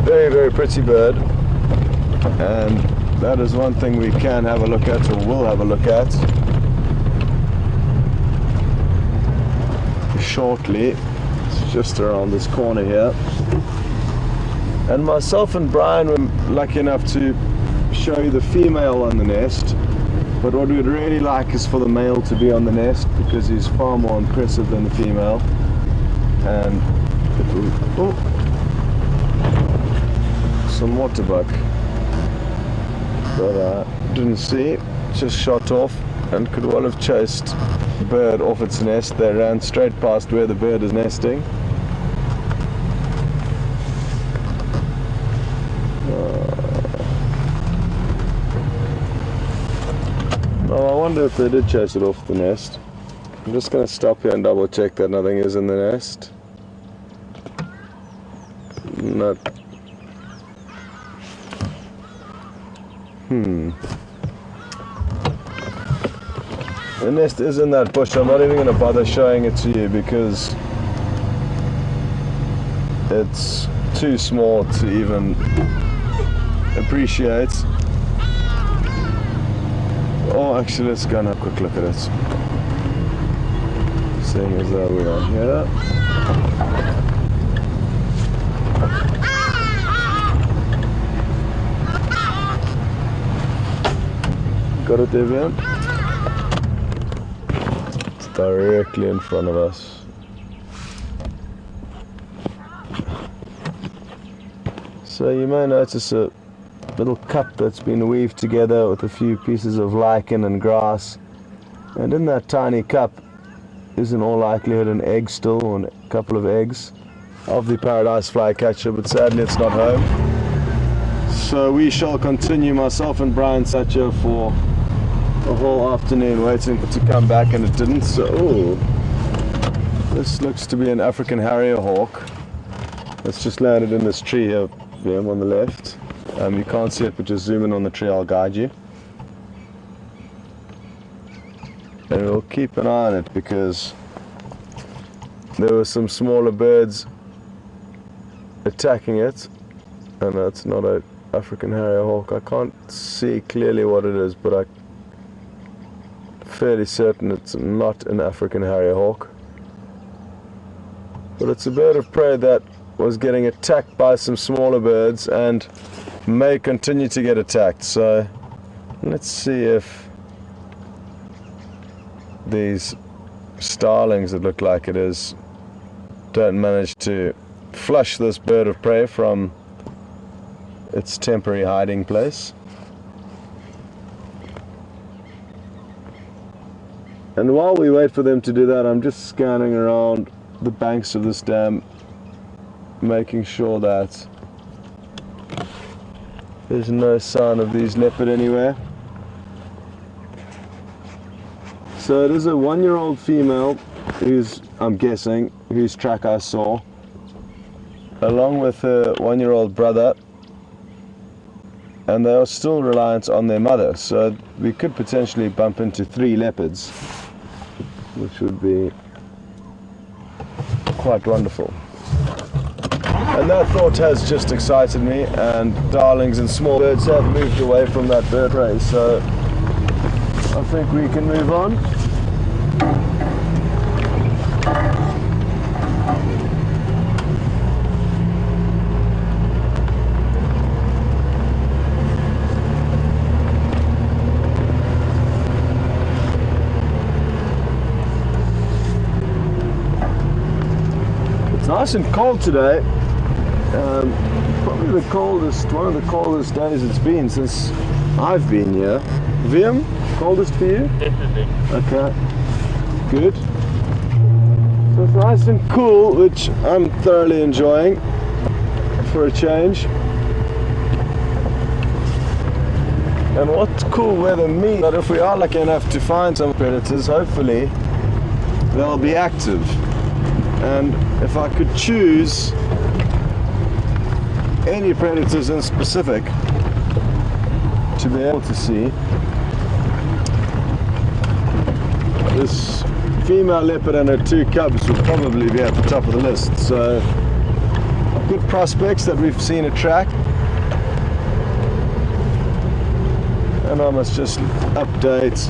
Very, very pretty bird, and that is one thing we can have a look at, or will have a look at shortly. It's just around this corner here. And myself and Brian were lucky enough to show you the female on the nest, but what we'd really like is for the male to be on the nest, because he's far more impressive than the female. And it will, some waterbuck that I didn't see, just shot off, and could well have chased the bird off its nest. They ran straight past where the bird is nesting. Oh, I wonder if they did chase it off the nest. I'm just going to stop here and double check that nothing is in the nest. Not. The nest is in that bush. I'm not even going to bother showing it to you because it's too small to even appreciate. Oh, actually, let's go and have a quick look at it. Seeing as though we are here. Got it there, Ben? It's directly in front of us. So you may notice a little cup that's been weaved together with a few pieces of lichen and grass, and in that tiny cup is in all likelihood an egg still, or a couple of eggs of the paradise flycatcher, but sadly it's not home. So we shall continue, myself and Brian sat here for a whole afternoon waiting for it to come back, and it didn't. So this looks to be an African harrier hawk. It's just landed in this tree here, on the left. You can't see it, but just zoom in on the tree, I'll guide you. And we'll keep an eye on it because there were some smaller birds attacking it. And it's not an African harrier hawk. I can't see clearly what it is, but I'm fairly certain it's not an African harrier hawk. But it's a bird of prey that was getting attacked by some smaller birds and may continue to get attacked. So let's see if these starlings, that look like it is, don't manage to flush this bird of prey from its temporary hiding place. And while we wait for them to do that, I'm just scanning around the banks of this dam, making sure that there's no sign of these leopard anywhere. So it is a 1-year-old female who's, I'm guessing, whose track I saw, along with her 1-year-old brother, and they are still reliant on their mother. So we could potentially bump into 3 leopards, which would be quite wonderful. And that thought has just excited me, and darlings and small birds have moved away from that bird prey, so I think we can move on. It's nice and cold today. Probably the coldest, one of the coldest days it's been since I've been here. Viam, coldest for you? Definitely. Okay, good. So it's nice and cool, which I'm thoroughly enjoying for a change. And what cool weather means that if we are lucky enough to find some predators, hopefully they'll be active. And if I could choose any predators in specific to be able to see, this female leopard and her 2 cubs would probably be at the top of the list. So good prospects that we've seen a track. And I must just update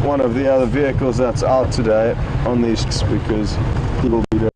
one of the other vehicles that's out today on these because he will be there.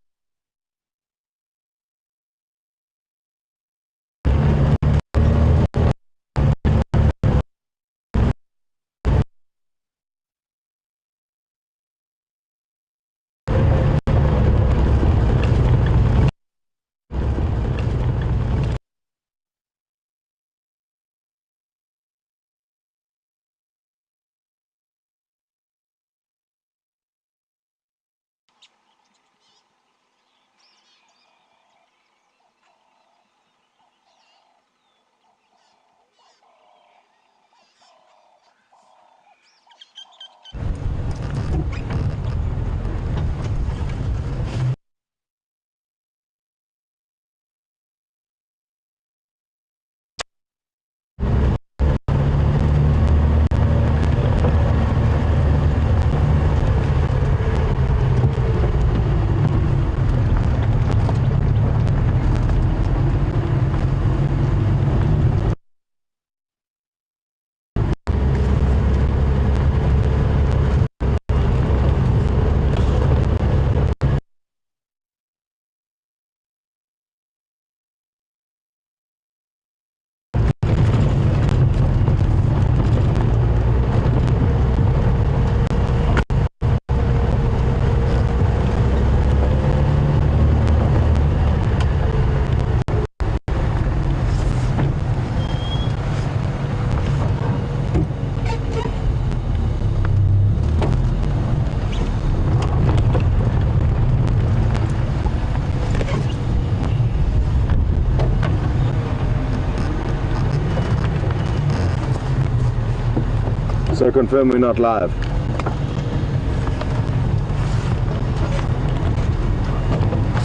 So confirm we're not live.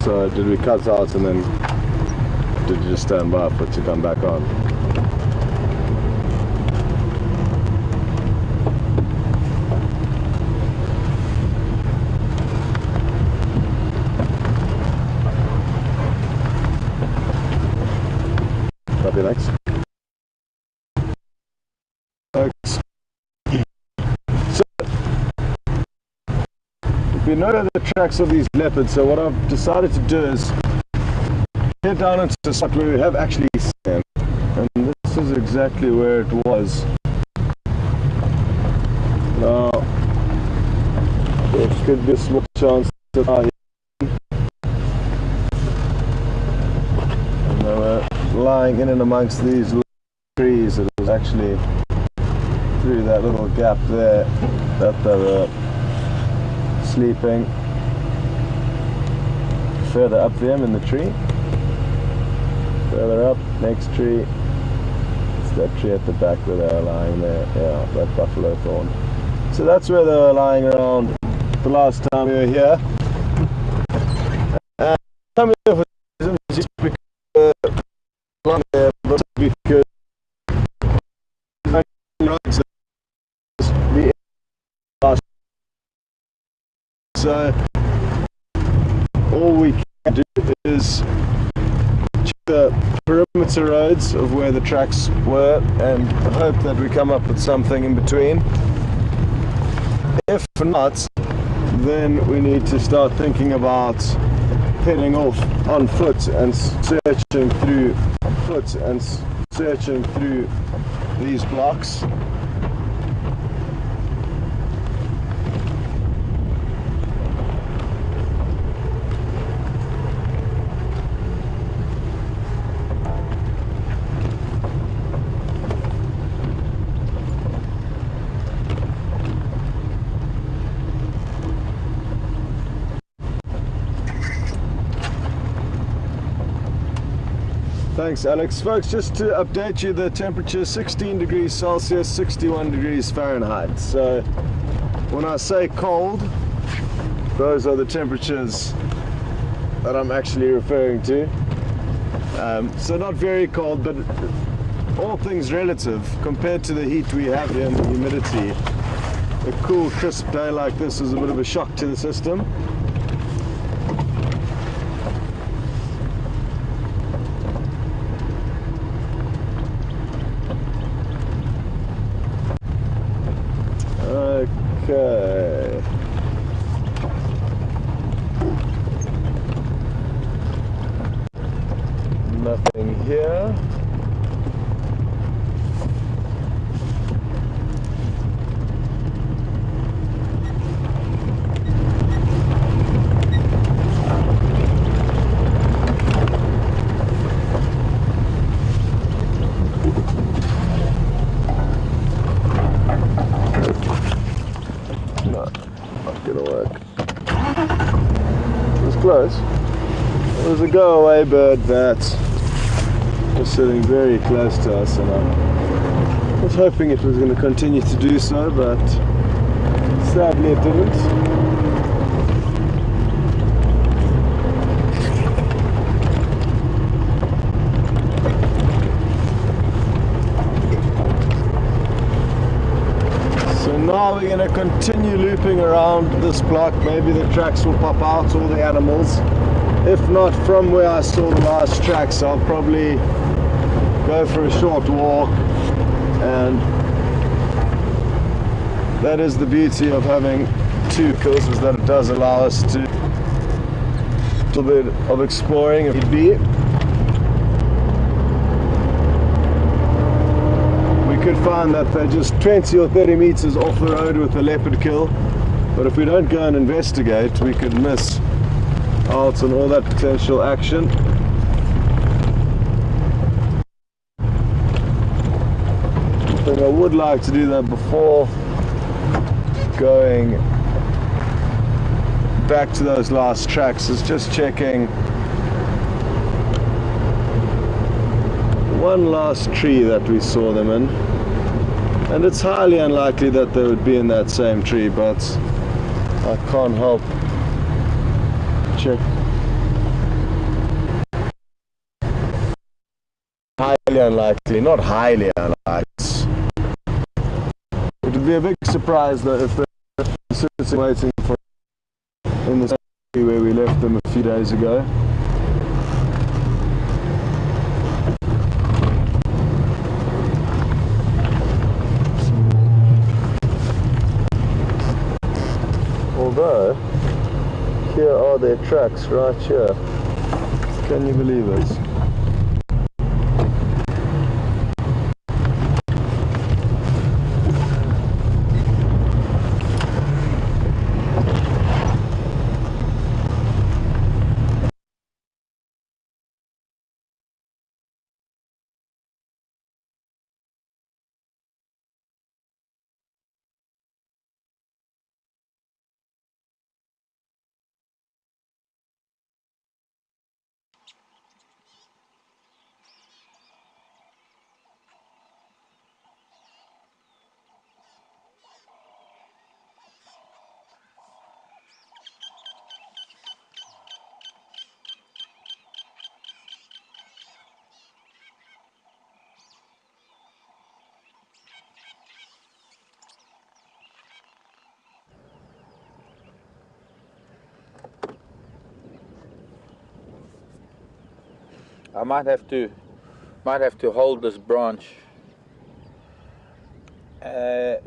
So did we cut out and then did you just stand by for it to come back on? Copy, thanks. Thanks. We know the tracks of these leopards, so what I've decided to do is head down into the spot where we have actually seen them. And this is exactly where it was. Now, there could be a small chance that I and they were lying in and amongst these little trees. It was actually through that little gap there that they were sleeping. Further up them in the tree. Further up, next tree. It's that tree at the back where they were lying there. Yeah, that buffalo thorn. So that's where they were lying around the last time we were here. And some of the reasons just because there, but because so all we can do is check the perimeter roads of where the tracks were and hope that we come up with something in between. If not, then we need to start thinking about heading off on foot and searching through these blocks. Thanks, Alex. Folks, just to update you, the temperature is 16 degrees Celsius, 61 degrees Fahrenheit. So when I say cold, those are the temperatures that I'm actually referring to. So not very cold, but all things relative compared to the heat we have here and the humidity. A cool, crisp day like this is a bit of a shock to the system. Okay. Nothing here. Close. There's a go-away bird that was sitting very close to us, and I was hoping it was going to continue to do so, but sadly it didn't. Now we're going to continue looping around this block. Maybe the tracks will pop out, all the animals. If not from where I saw the last tracks, I'll probably go for a short walk. And that is the beauty of having two vehicles, is that it does allow us to do a little bit of exploring if need be. Could find that they're just 20 or 30 meters off the road with a leopard kill, but if we don't go and investigate, we could miss out on all that potential action. I think I would like to do that before going back to those last tracks, is just checking one last tree that we saw them in. And it's highly unlikely that they would be in that same tree, but I can't help check. Highly unlikely, not highly unlikely. It would be a big surprise though if they're sitting waiting for in the same tree where we left them a few days ago. Although, here are their tracks right here. Can you believe it? I might have to hold this branch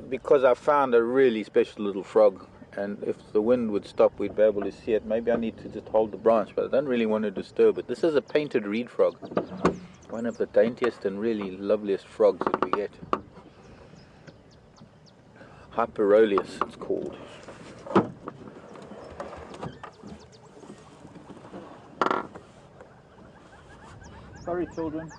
because I found a really special little frog, and if the wind would stop we'd be able to see it. Maybe I need to just hold the branch, but I don't really want to disturb it. This is a painted reed frog, one of the daintiest and really loveliest frogs that we get. Hyperoleus it's called. Sorry children.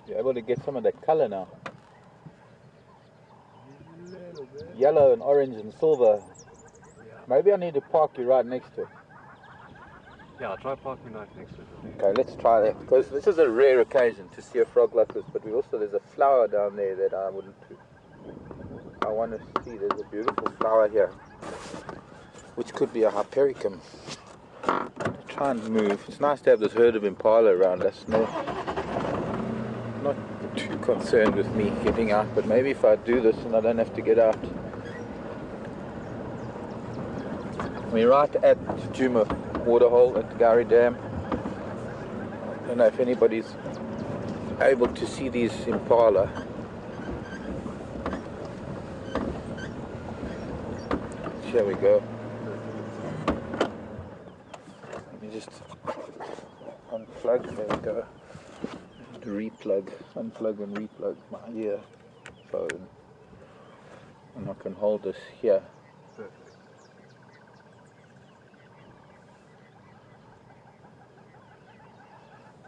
You're able to get some of that color now. Yellow and orange and silver. Yeah. Maybe I need to park you right next to it. Yeah, I'll try parking right next to it. Okay, let's try that, because this is a rare occasion to see a frog like this, but there's a flower down there that I want to see. There's a beautiful flower here, which could be a hypericum. Try and move. It's nice to have this herd of impala around us. No, not too concerned with me getting out, but maybe if I do this and I don't have to get out. We're right at the Juma waterhole at the Gowrie Dam. I don't know if anybody's able to see these impala. Here we go. Let me just unplug. There we go. Replug. Unplug and replug my earphone. And I can hold this here. Perfect.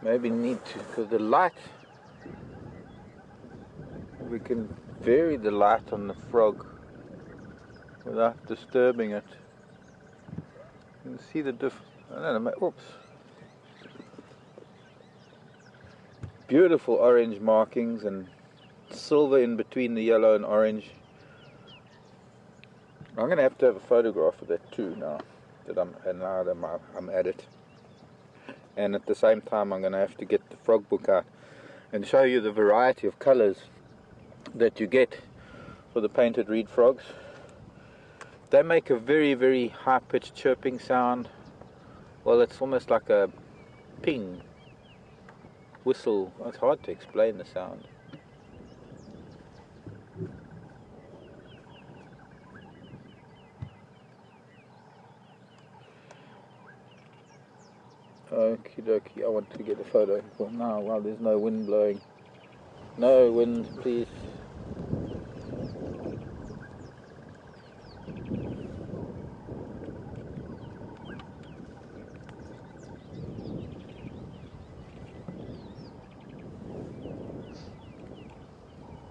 Maybe need to, because the light, we can vary the light on the frog without disturbing it. You can see the I don't know, oops. Beautiful orange markings and silver in between the yellow and orange. I'm going to have a photograph of that too now that I'm at it. And at the same time I'm going to have to get the frog book out and show you the variety of colors that you get for the painted reed frogs. They make a very, very high-pitched chirping sound. Well, it's almost like a ping whistle. It's hard to explain the sound. Okie dokie, I want to get a photo for now while there's no wind blowing. No wind, please.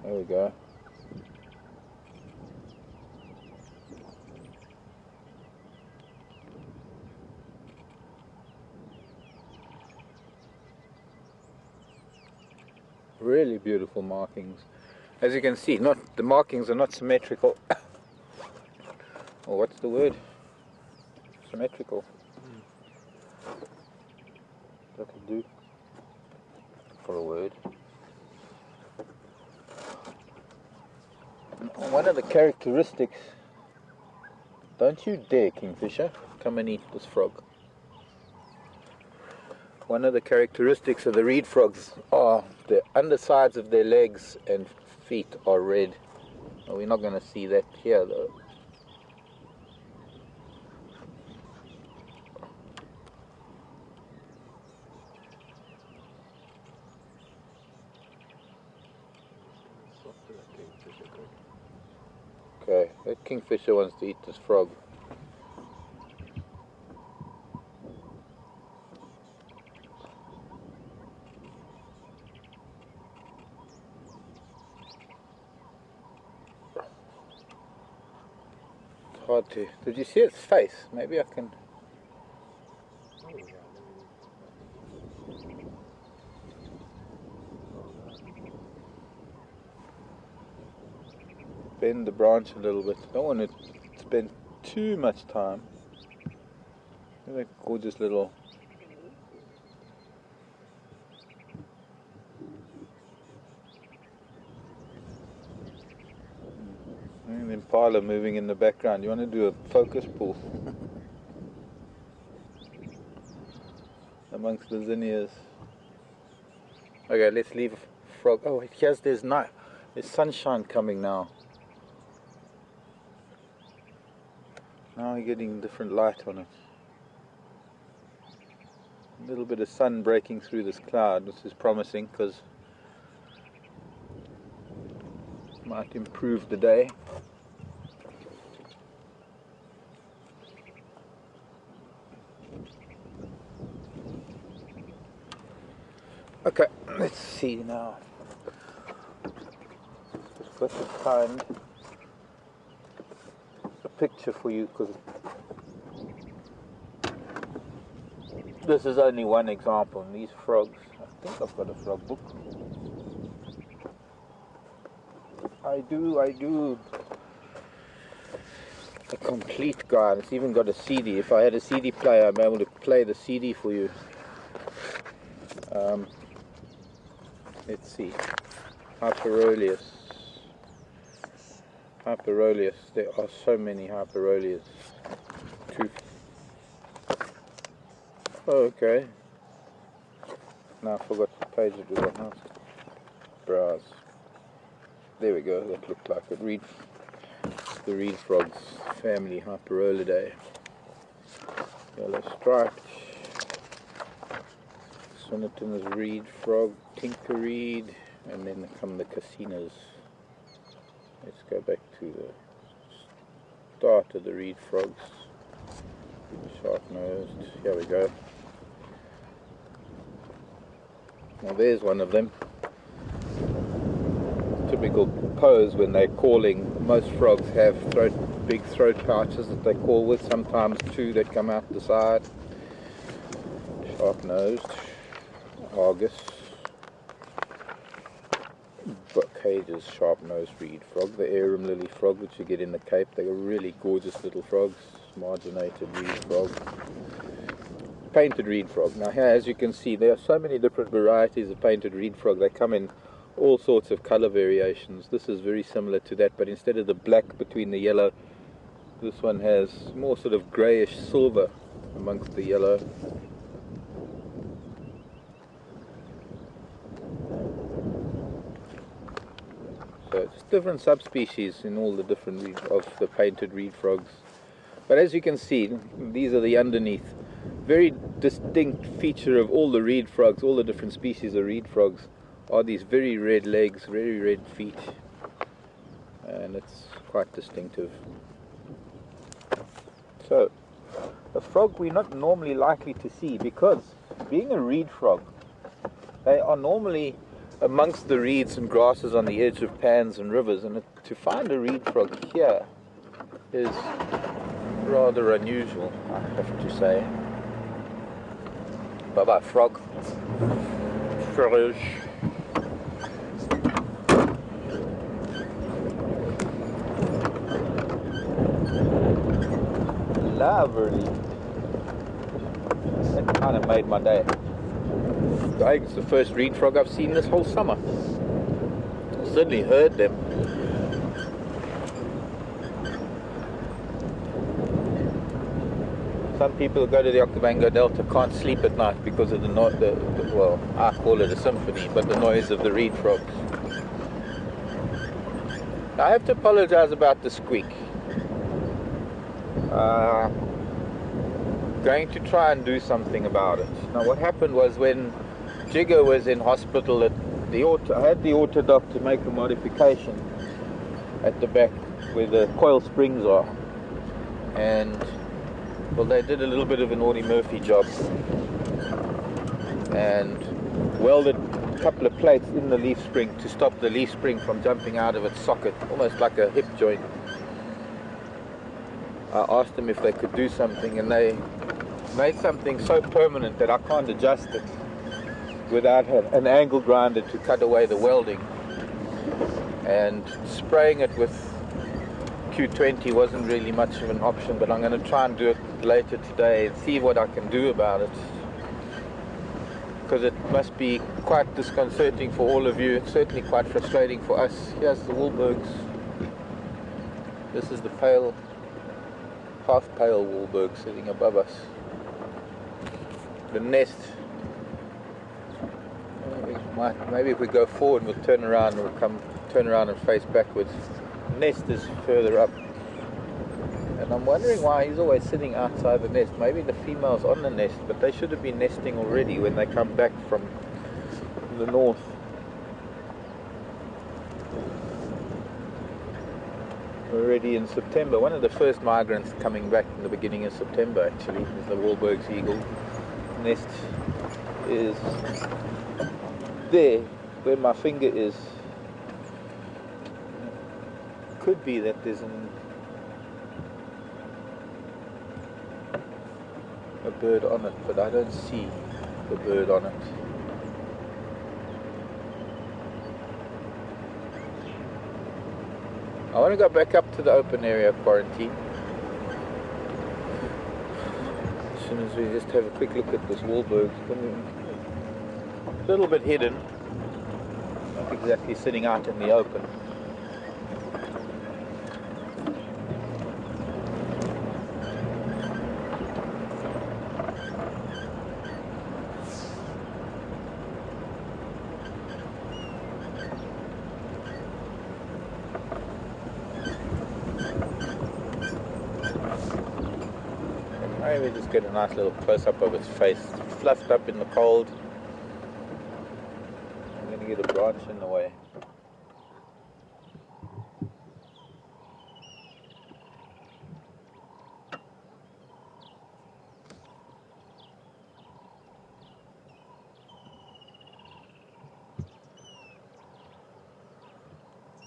There we go. Really beautiful markings. As you can see, the markings are not symmetrical. Or what's the word? Symmetrical. That'll do for a word. One of the characteristics, don't you dare, Kingfisher, come and eat this frog. One of the characteristics of the reed frogs are the undersides of their legs and feet are red. Well, we're not going to see that here though. Okay, that kingfisher wants to eat this frog. It's hard to... Did you see its face? Maybe I can... bend the branch a little bit. Don't want to spend too much time. Look at that gorgeous little... And impala moving in the background. You want to do a focus pull amongst the zinnias. Okay, let's leave frog. Oh, there's night. There's sunshine coming now. Now we're getting different light on it. A little bit of sun breaking through this cloud, which is promising because it might improve the day. Okay, let's see now. Just got to find a picture for you because This is only one example. And these frogs, I think I've got a frog book. I do. A complete guide. It's even got a CD. If I had a CD player, I'd be able to play the CD for you. Let's see. Hyperoleus. There are so many Hyperoleus. Oh, okay. Now I forgot the page it was on. Browse. There we go. That looked like it. The reed frogs family, Hyperolidae. Yellow striped. Swinnerton's reed frog, tinker reed, and then come the Cassinas. Let's go back to the start of the reed frogs. Sharp-nosed. Here we go. Now there's one of them. Typical pose when they're calling. Most frogs have big throat pouches that they call with, sometimes two that come out the side. Sharp-nosed. Argus. Cage's sharp-nosed reed frog. The arum lily frog which you get in the Cape. They're really gorgeous little frogs. Marginated reed frog. Painted reed frog. Now here, as you can see, there are so many different varieties of painted reed frog. They come in all sorts of color variations. This is very similar to that, but instead of the black between the yellow, this one has more sort of greyish silver amongst the yellow. So it's different subspecies in all the different of the painted reed frogs. But as you can see, these are the underneath. Very distinct feature of all the reed frogs, all the different species of reed frogs, are these very red legs, very red feet, and it's quite distinctive. So, a frog we're not normally likely to see, because being a reed frog, they are normally amongst the reeds and grasses on the edge of pans and rivers, and to find a reed frog here is rather unusual, I have to say. Bye-bye, frog. Fish. Lovely. That kind of made my day. It's the first reed frog I've seen this whole summer. Certainly heard them. Some people who go to the Okavango Delta can't sleep at night because of the well, I call it a symphony, but the noise of the reed frogs. I have to apologize about the squeak. Going to try and do something about it. Now what happened was when Jigger was in hospital, I had the auto doctor make a modification at the back where the coil springs are, and well, they did a little bit of an Audie Murphy job and welded a couple of plates in the leaf spring to stop the leaf spring from jumping out of its socket, almost like a hip joint. I asked them if they could do something, and they made something so permanent that I can't adjust it without an angle grinder to cut away the welding. And spraying it with Q20 wasn't really much of an option, but I'm going to try and do it later today and see what I can do about it, because it must be quite disconcerting for all of you. It's certainly quite frustrating for us. Here's the Wahlbergs. This is the pale, half pale Wahlberg sitting above us. The nest, maybe if we go forward we'll turn around and face backwards. The nest is further up, and I'm wondering why he's always sitting outside the nest. Maybe the female's on the nest, but they should have been nesting already when they come back from the north. Already in September. One of the first migrants coming back in the beginning of September actually is the Wahlberg's eagle. Nest is there where my finger is. Could be that there's a bird on it, but I don't see the bird on it. I want to go back up to the open area quarantine. As soon as we just have a quick look at this Wahlberg, a little bit hidden, not exactly sitting out in the open. Maybe just get a nice little close-up of its face, fluffed up in the cold. I'm going to get a branch in the way.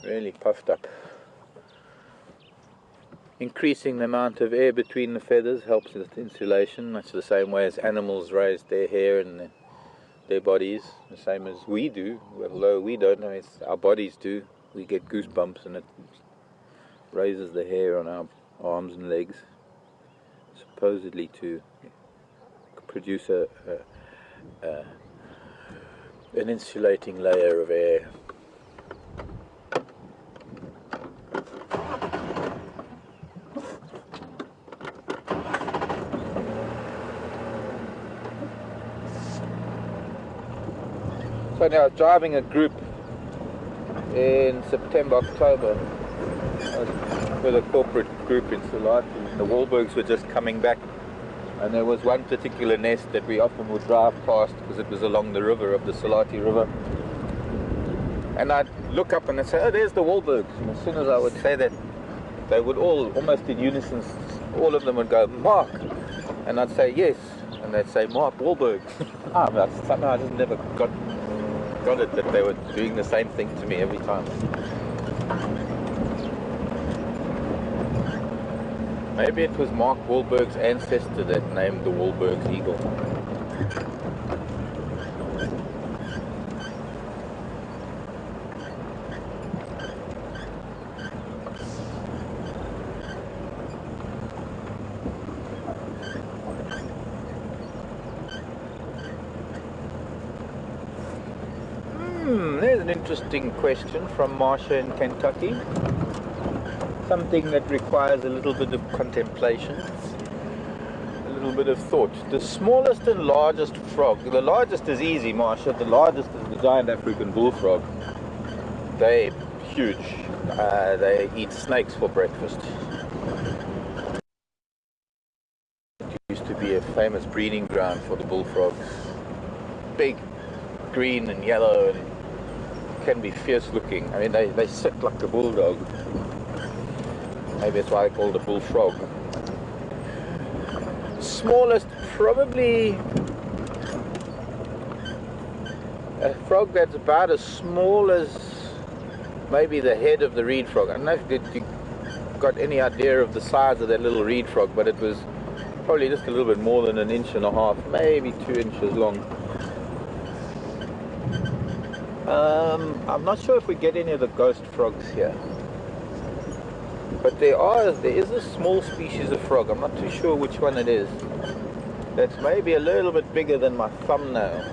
Really puffed up. Increasing the amount of air between the feathers helps with insulation, much the same way as animals raise their hair and their bodies, the same as we do, although we don't know, it's our bodies do. We get goosebumps and it raises the hair on our arms and legs, supposedly to produce an insulating layer of air. So now I was driving a group in September, October, with a corporate group in Salati. The Wahlbergs were just coming back, and there was one particular nest that we often would drive past because it was along the river of the Salati River. And I'd look up and I'd say, oh, there's the Wahlbergs. And as soon as I would say that, they would all, almost in unison, all of them would go, Mark. And I'd say, yes. And they'd say, Mark Wahlberg. But somehow I just never got it that they were doing the same thing to me every time. Maybe it was Mark Wahlberg's ancestor that named the Wahlberg's eagle. There's an interesting question from Marsha in Kentucky. Something that requires a little bit of contemplation, a little bit of thought. The smallest and largest frog, the largest is easy, Marsha, the largest is the giant African bullfrog. They're huge. They eat snakes for breakfast. It used to be a famous breeding ground for the bullfrogs. Big, green and yellow, and can be fierce looking. I mean, they sit like a bulldog. Maybe that's why they call it a bullfrog. Smallest, probably a frog that's about as small as maybe the head of the reed frog. I don't know if you got any idea of the size of that little reed frog, but it was probably just a little bit more than 1.5 inches, maybe 2 inches long. I'm not sure if we get any of the ghost frogs here, but there is a small species of frog. I'm not too sure which one it is. That's maybe a little bit bigger than my thumbnail.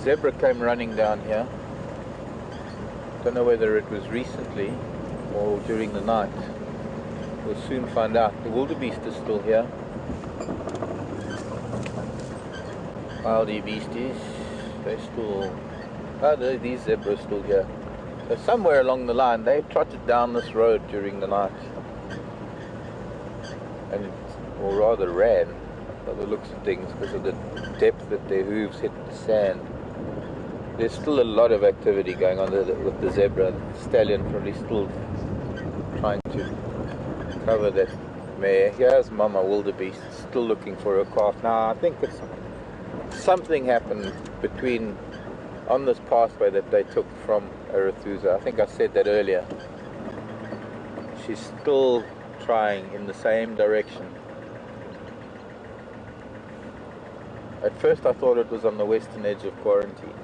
Zebra came running down here. Don't know whether it was recently or during the night. We'll soon find out. The wildebeest is still here. Wildy beasties, they're still... these zebras still here. So somewhere along the line, they trotted down this road during the night. Or rather ran, by the looks of things, because of the depth that their hooves hit the sand. There's still a lot of activity going on with the zebra. The stallion probably still trying to cover that mare. Here's Mama Wildebeest, still looking for her calf. Now I think it's something happened between on this pathway that they took from Arethusa. I think I said that earlier. She's still trying in the same direction. At first I thought it was on the western edge of quarantine,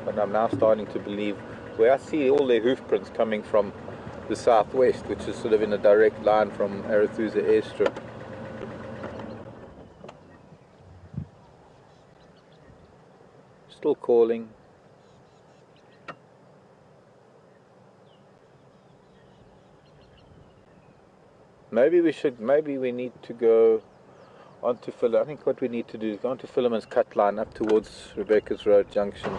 but I'm now starting to believe, where I see all their hoof prints coming from the southwest, which is sort of in a direct line from Arethusa airstrip. Still calling. Maybe we need to go onto I think what we need to do is go onto Philemon's cut line up towards Rebecca's Road Junction.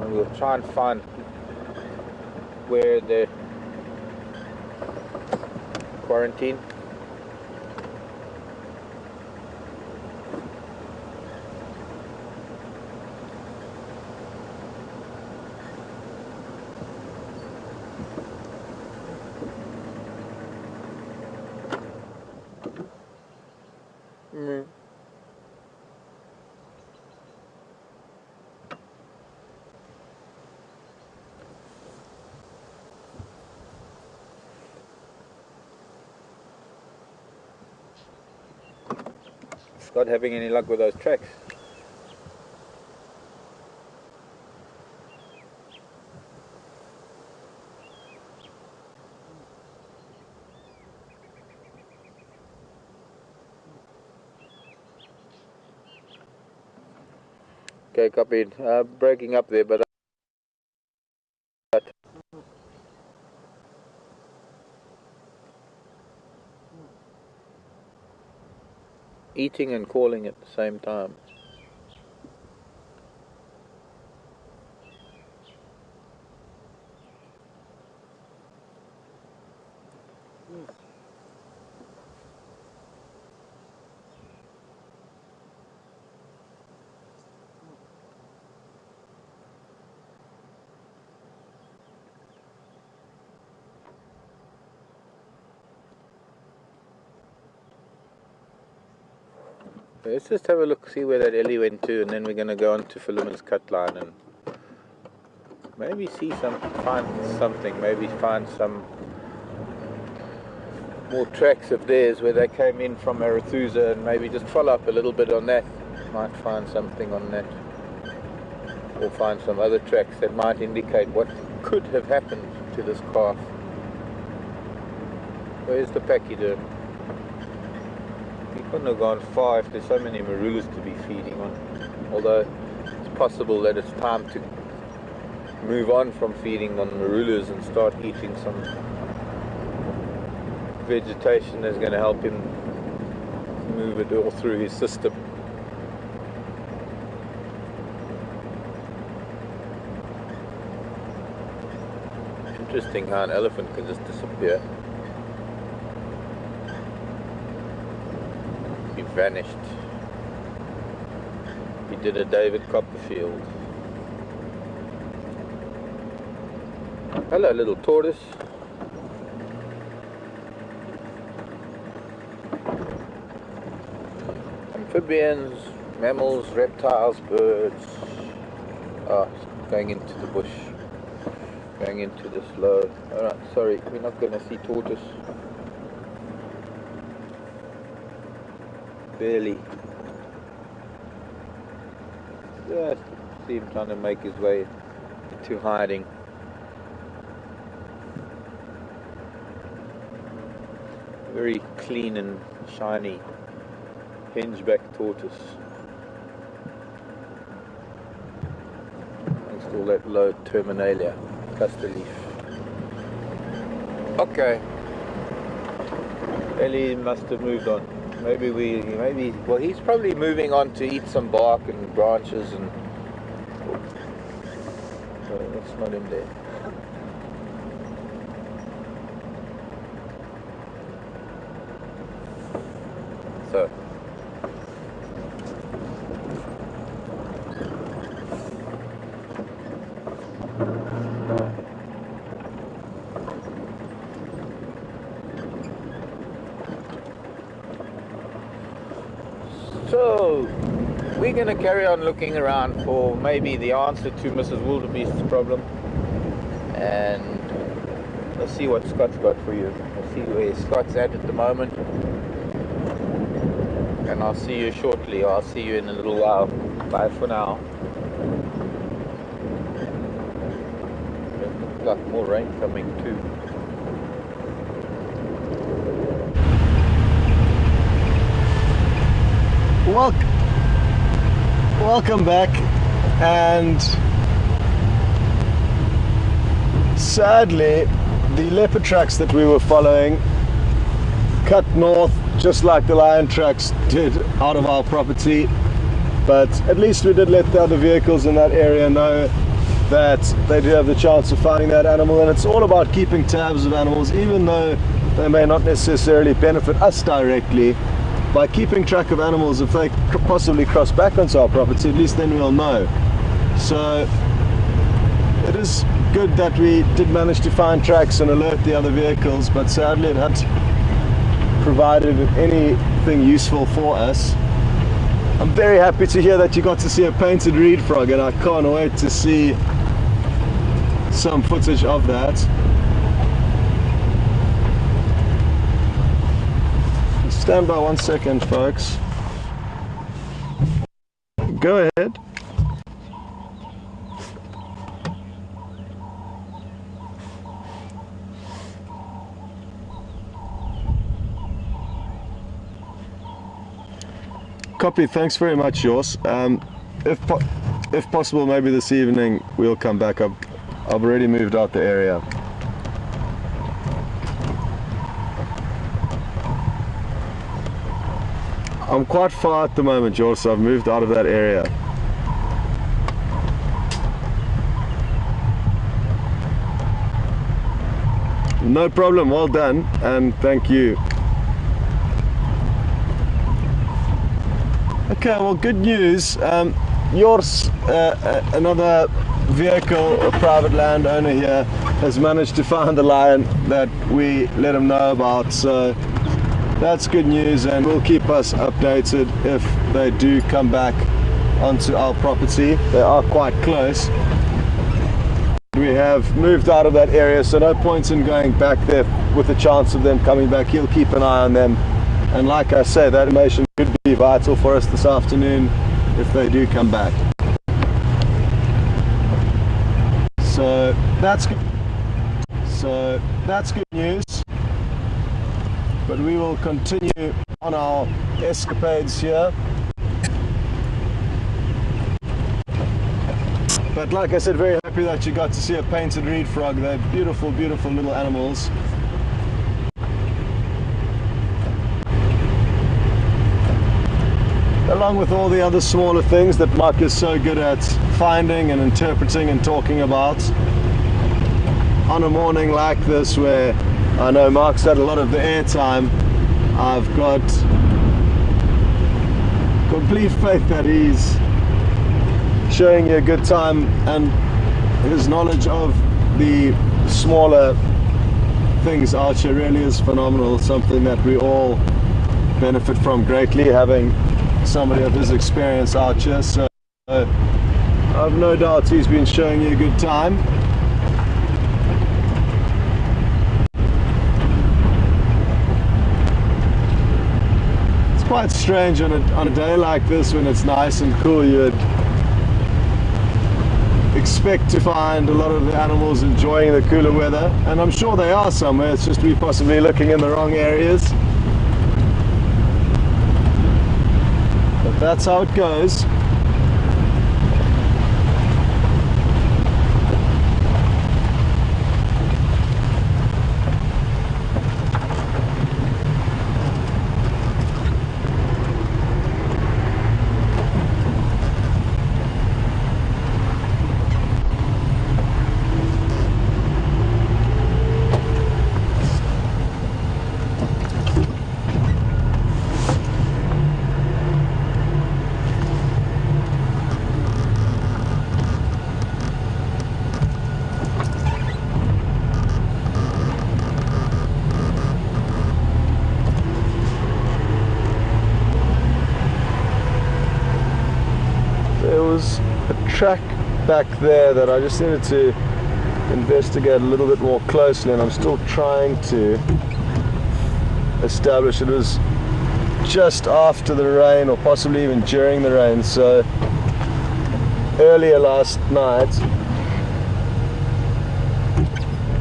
And we'll try and find where the quarantine. Not having any luck with those tracks. Okay, copied. Breaking up there, but eating and calling at the same time. Let's just have a look, see where that Ellie went to, and then we're going to go on to Philemon's cut line and maybe find something, maybe find some more tracks of theirs where they came in from Arethusa, and maybe just follow up a little bit on that. Might find something on that, or find some other tracks that might indicate what could have happened to this calf. Where's the pachyderm? He couldn't have gone far if there's so many marulas to be feeding on, although it's possible that it's time to move on from feeding on marulas and start eating some vegetation that's going to help him move it all through his system. Interesting how an elephant can just disappear. He vanished. He did a David Copperfield. Hello, little tortoise. Amphibians, mammals, reptiles, birds. Oh, it's going into the bush. Going into the slow. Alright, sorry, we're not going to see tortoise. Barely. Just see him trying to make his way to hiding. Very clean and shiny hingeback tortoise. Thanks to all that low terminalia, cluster leaf. Okay. Ellie must have moved on. Well, he's probably moving on to eat some bark and branches and... Oh, that's not him there. So... So we're going to carry on looking around for maybe the answer to Mrs. Wildebeest's problem, and let's see what Scott's got for you. We'll see where Scott's at the moment, and I'll see you shortly. I'll see you in a little while. Bye for now. Looks like more rain coming too. Welcome back, and sadly the leopard tracks that we were following cut north just like the lion tracks did out of our property, but at least we did let the other vehicles in that area know that they do have the chance of finding that animal. And it's all about keeping tabs of animals, even though they may not necessarily benefit us directly. By keeping track of animals, if they possibly cross back onto our property, at least then we'll know. So it is good that we did manage to find tracks and alert the other vehicles, but sadly it hadn't provided anything useful for us. I'm very happy to hear that you got to see a painted reed frog, and I can't wait to see some footage of that. Stand by 1 second, folks. Go ahead. Copy, thanks very much, Jos. If possible, maybe this evening we'll come back up. I've already moved out the area. I'm quite far at the moment, George, so I've moved out of that area. No problem, well done, and thank you. Okay, well, good news. Yours, another vehicle, a private landowner here, has managed to find the lion that we let him know about, so that's good news, and will keep us updated if they do come back onto our property. They are quite close. We have moved out of that area, so no point in going back there with the chance of them coming back. He'll keep an eye on them, and like I say, that information could be vital for us this afternoon if they do come back. So that's good. Good news. But we will continue on our escapades here. But like I said, very happy that you got to see a painted reed frog. They're beautiful, beautiful little animals. Along with all the other smaller things that Mark is so good at finding and interpreting and talking about. On a morning like this, where I know Mark's had a lot of the airtime, I've got complete faith that he's showing you a good time, and his knowledge of the smaller things out here really is phenomenal. Something that we all benefit from greatly, having somebody of his experience out here. So I've no doubt he's been showing you a good time. Quite strange on a day like this, when it's nice and cool, you'd expect to find a lot of the animals enjoying the cooler weather, and I'm sure they are somewhere. It's just we possibly looking in the wrong areas, but that's how it goes. was a track back there that I just needed to investigate a little bit more closely, and I'm still trying to establish. It was just after the rain, or possibly even during the rain, so earlier last night,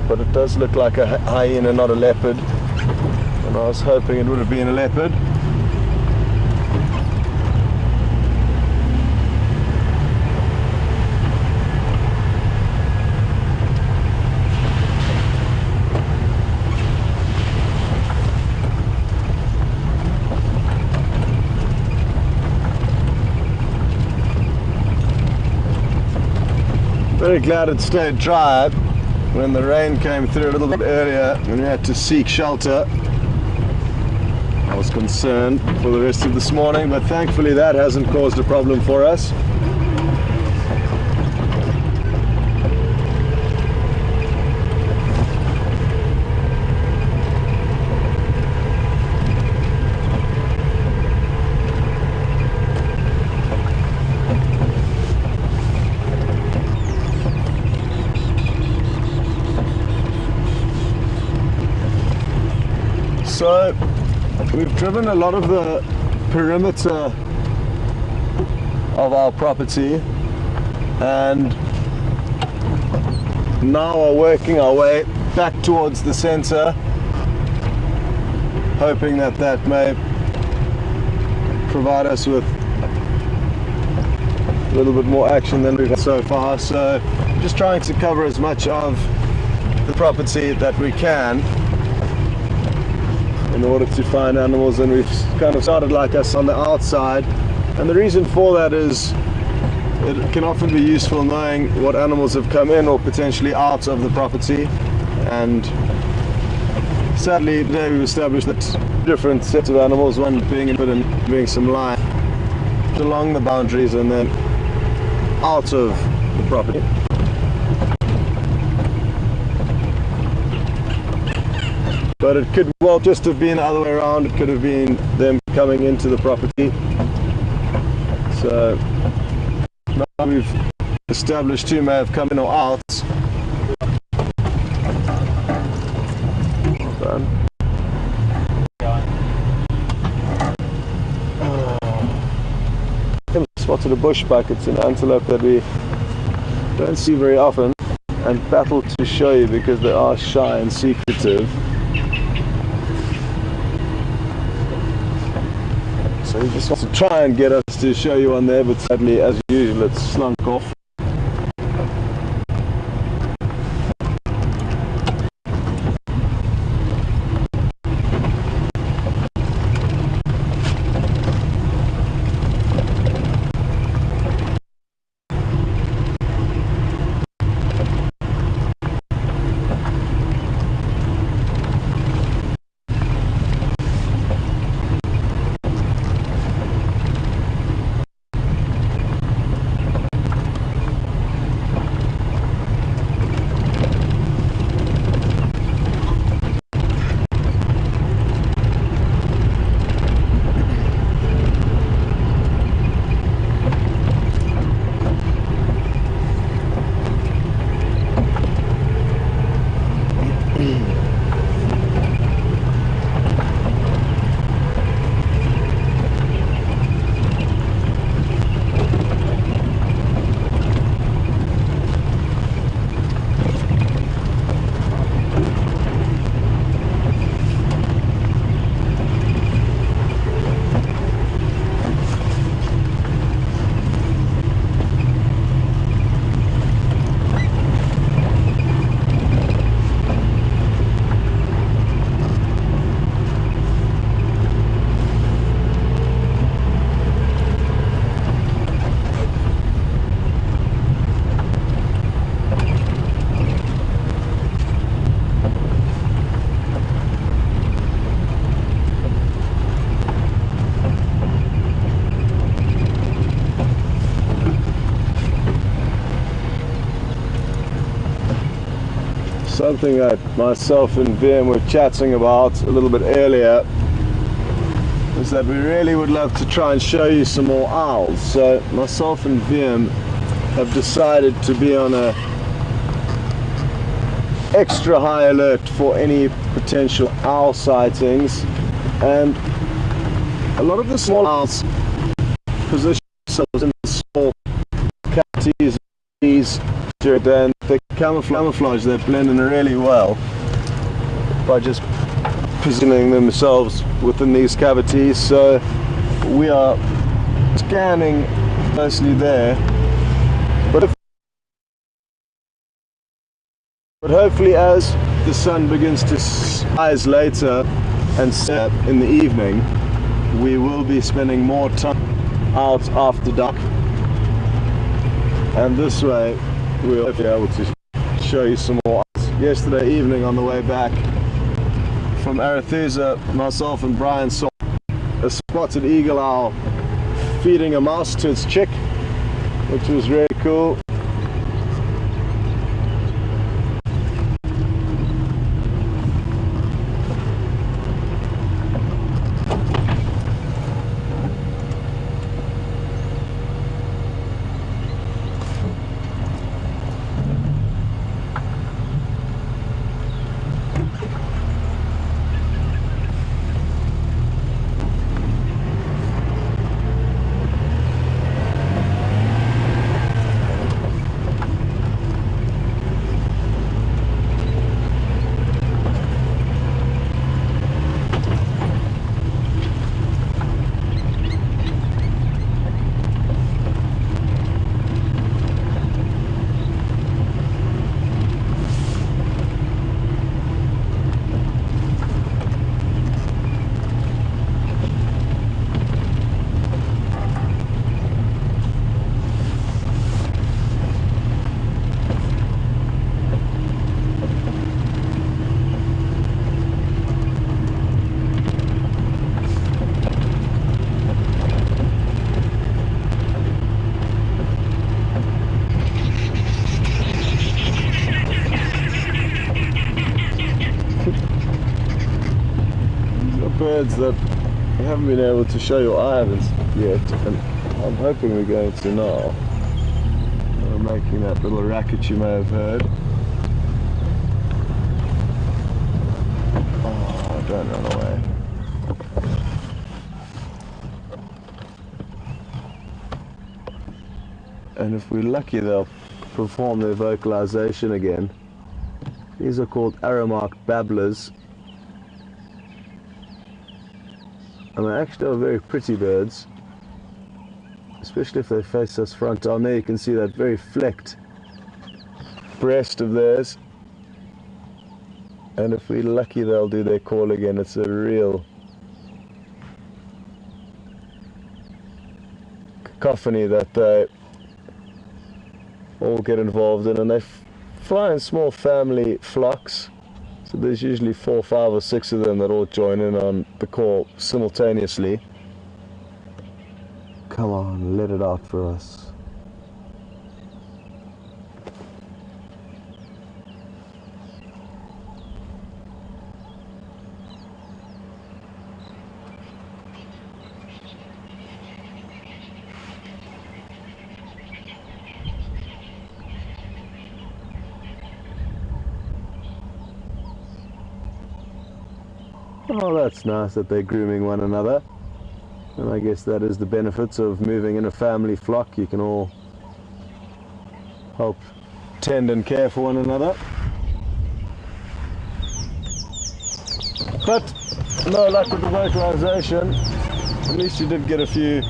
but it does look like a hyena, not a leopard, and I was hoping it would have been a leopard. Very glad it stayed dry when the rain came through a little bit earlier and we had to seek shelter. I was concerned for the rest of this morning, but thankfully that hasn't caused a problem for us. So we've driven a lot of the perimeter of our property and now are working our way back towards the center, hoping that that may provide us with a little bit more action than we've had so far. So just trying to cover as much of the property that we can in order to find animals, and we've kind of started like us on the outside, and the reason for that is it can often be useful knowing what animals have come in or potentially out of the property. And sadly today we've established that different sets of animals, one being a bit and being some line along the boundaries and then out of the property. But it could well just have been the other way around. It could have been them coming into the property. So now we've established who may have come in or out. I spotted a bushbuck. It's an antelope that we don't see very often and battle to show you because they are shy and secretive. So he just wants to try and get us to show you one there, but sadly, as usual, it's slunk off. Something that myself and VM were chatting about a little bit earlier is that we really would love to try and show you some more owls. So myself and VM have decided to be on a extra high alert for any potential owl sightings, and a lot of the small owls position themselves in the small cavities and the camouflage, they blend in really well by just positioning themselves within these cavities. So we are scanning mostly there, but hopefully as the sun begins to rise later and set in the evening, we will be spending more time out after dark, and this way we'll be able to show you some more. Yesterday evening on the way back from Arethusa, myself and Brian saw a spotted eagle owl feeding a mouse to its chick, which was really cool. Birds that I haven't been able to show you either yet, and I'm hoping we're going to now. They're making that little racket you may have heard. Oh, don't run away. And if we're lucky, they'll perform their vocalization again. These are called arrow-marked babblers. And they actually are very pretty birds, especially if they face us front. Down there you can see that very flecked breast of theirs. And if we're lucky, they'll do their call again. It's a real cacophony that they all get involved in, and they fly in small family flocks. So there's usually 4, 5 or 6 of them that all join in on the call simultaneously. Come on, let it out for us. Oh, that's nice that they're grooming one another. And I guess that is the benefits of moving in a family flock. You can all help tend and care for one another. But no luck with the vocalization. At least you did get a few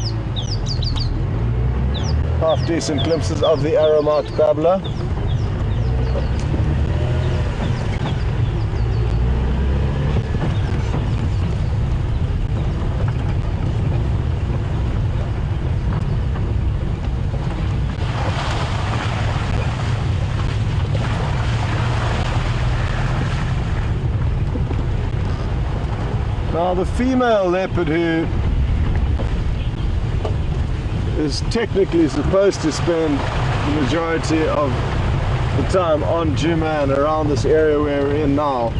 half decent glimpses of the arrow-marked babbler. Now the female leopard, who is technically supposed to spend the majority of the time on Juma and around this area where we're in now,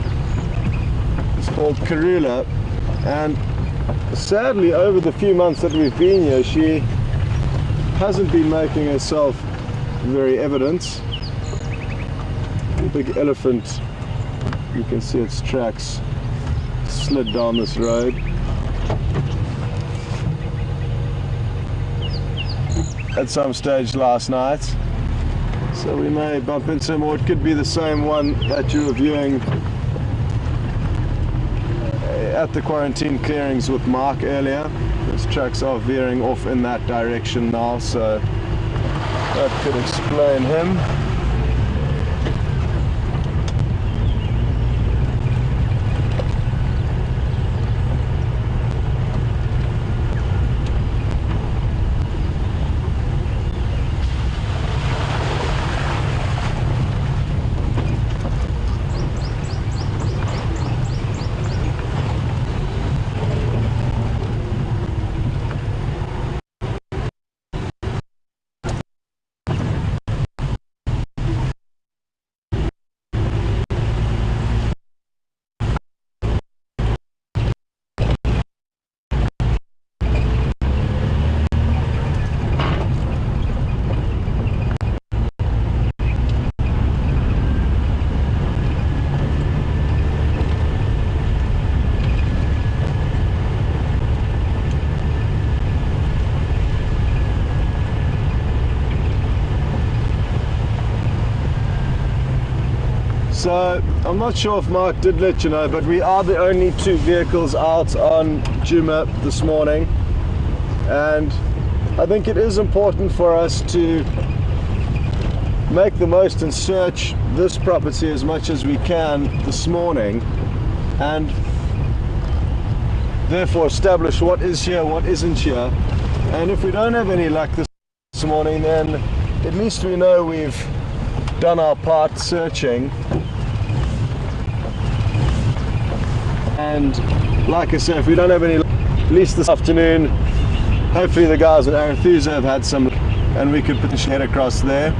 it's called Karula, and sadly, over the few months that we've been here, she hasn't been making herself very evident. The big elephant, you can see its tracks slid down this road. At some stage last night, so we may bump into him, or it could be the same one that you were viewing at the quarantine clearings with Mark earlier. His tracks are veering off in that direction now, so that could explain him. So, I'm not sure if Mark did let you know, but we are the only two vehicles out on Juma this morning, and I think it is important for us to make the most and search this property as much as we can this morning, and therefore establish what is here, what isn't here. And if we don't have any luck this morning, then at least we know we've done our part searching. And like I said, if we don't have any luck, at least this afternoon, hopefully the guys at Arethusa have had some, and we could potentially head across there.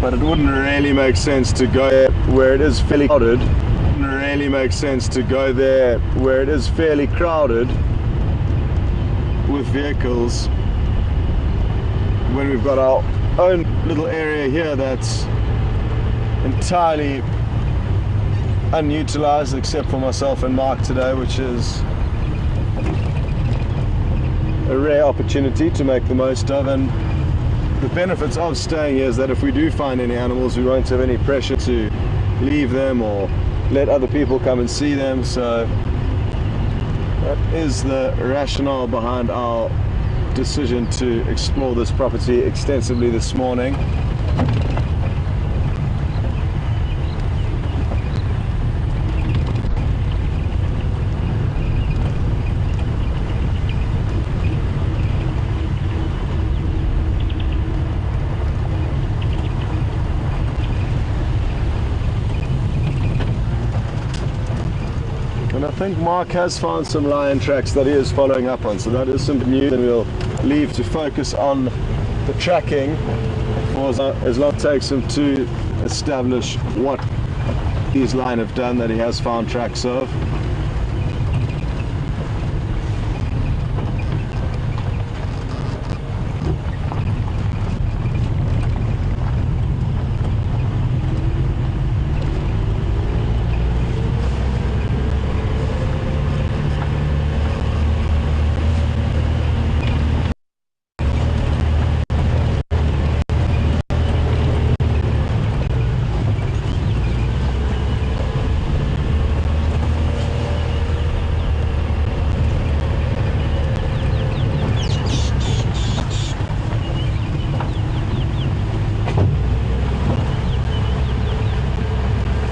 But it wouldn't really make sense to go there where it is fairly crowded. It wouldn't really make sense to go there where it is fairly crowded with vehicles when we've got our own little area here that's entirely unutilized except for myself and Mark today, which is a rare opportunity to make the most of. And the benefits of staying here is that if we do find any animals, we won't have any pressure to leave them or let other people come and see them. So that is the rationale behind our decision to explore this property extensively this morning. And I think Mark has found some lion tracks that he is following up on, so that is some news, and we'll leave to focus on the tracking for as long as it takes him to establish what these lion have done that he has found tracks of.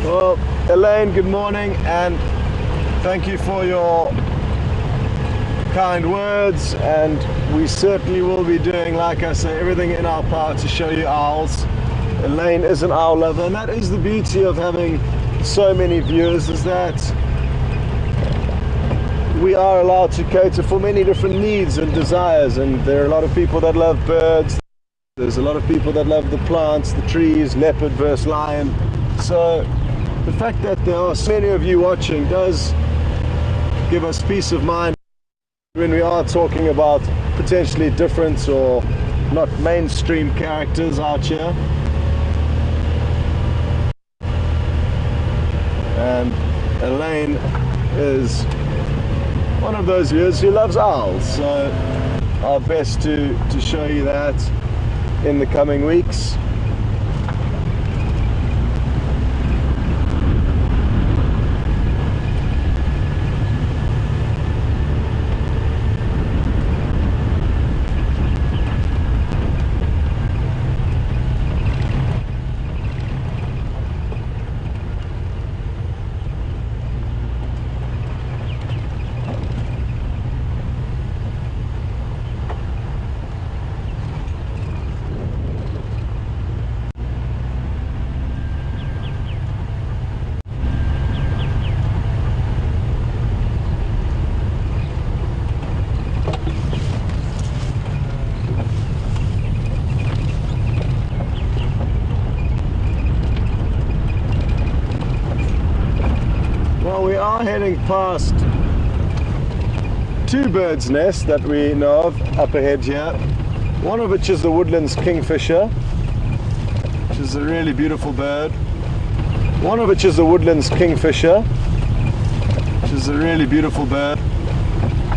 Well, Elaine, good morning, and thank you for your kind words, and we certainly will be doing, like I say, everything in our power to show you owls. Elaine is an owl lover, and that is the beauty of having so many viewers, is that we are allowed to cater for many different needs and desires, and there are a lot of people that love birds, there's a lot of people that love the plants, the trees, leopard versus lion. So the fact that there are so many of you watching does give us peace of mind when we are talking about potentially different or not mainstream characters out here. And Elaine is one of those viewers who loves owls, so our best to show you that in the coming weeks. We are heading past two birds' nests that we know of up ahead here. One of which is the woodlands kingfisher, which is a really beautiful bird. One of which is the woodlands kingfisher, which is a really beautiful bird.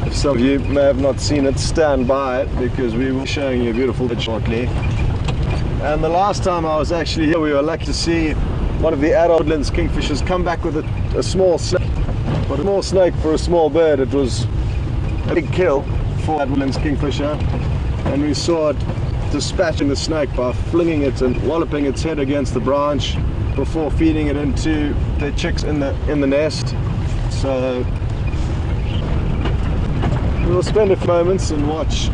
If some of you may have not seen it, stand by it because we will be showing you a beautiful bird shortly. And the last time I was actually here, we were lucky to see one of the adult woodlands kingfishers come back with a small snake. But a small snake for a small bird, it was a big kill for that woodlands kingfisher. And we saw it dispatching the snake by flinging it and walloping its head against the branch before feeding it into the chicks in the nest. So we'll spend a few moments and watch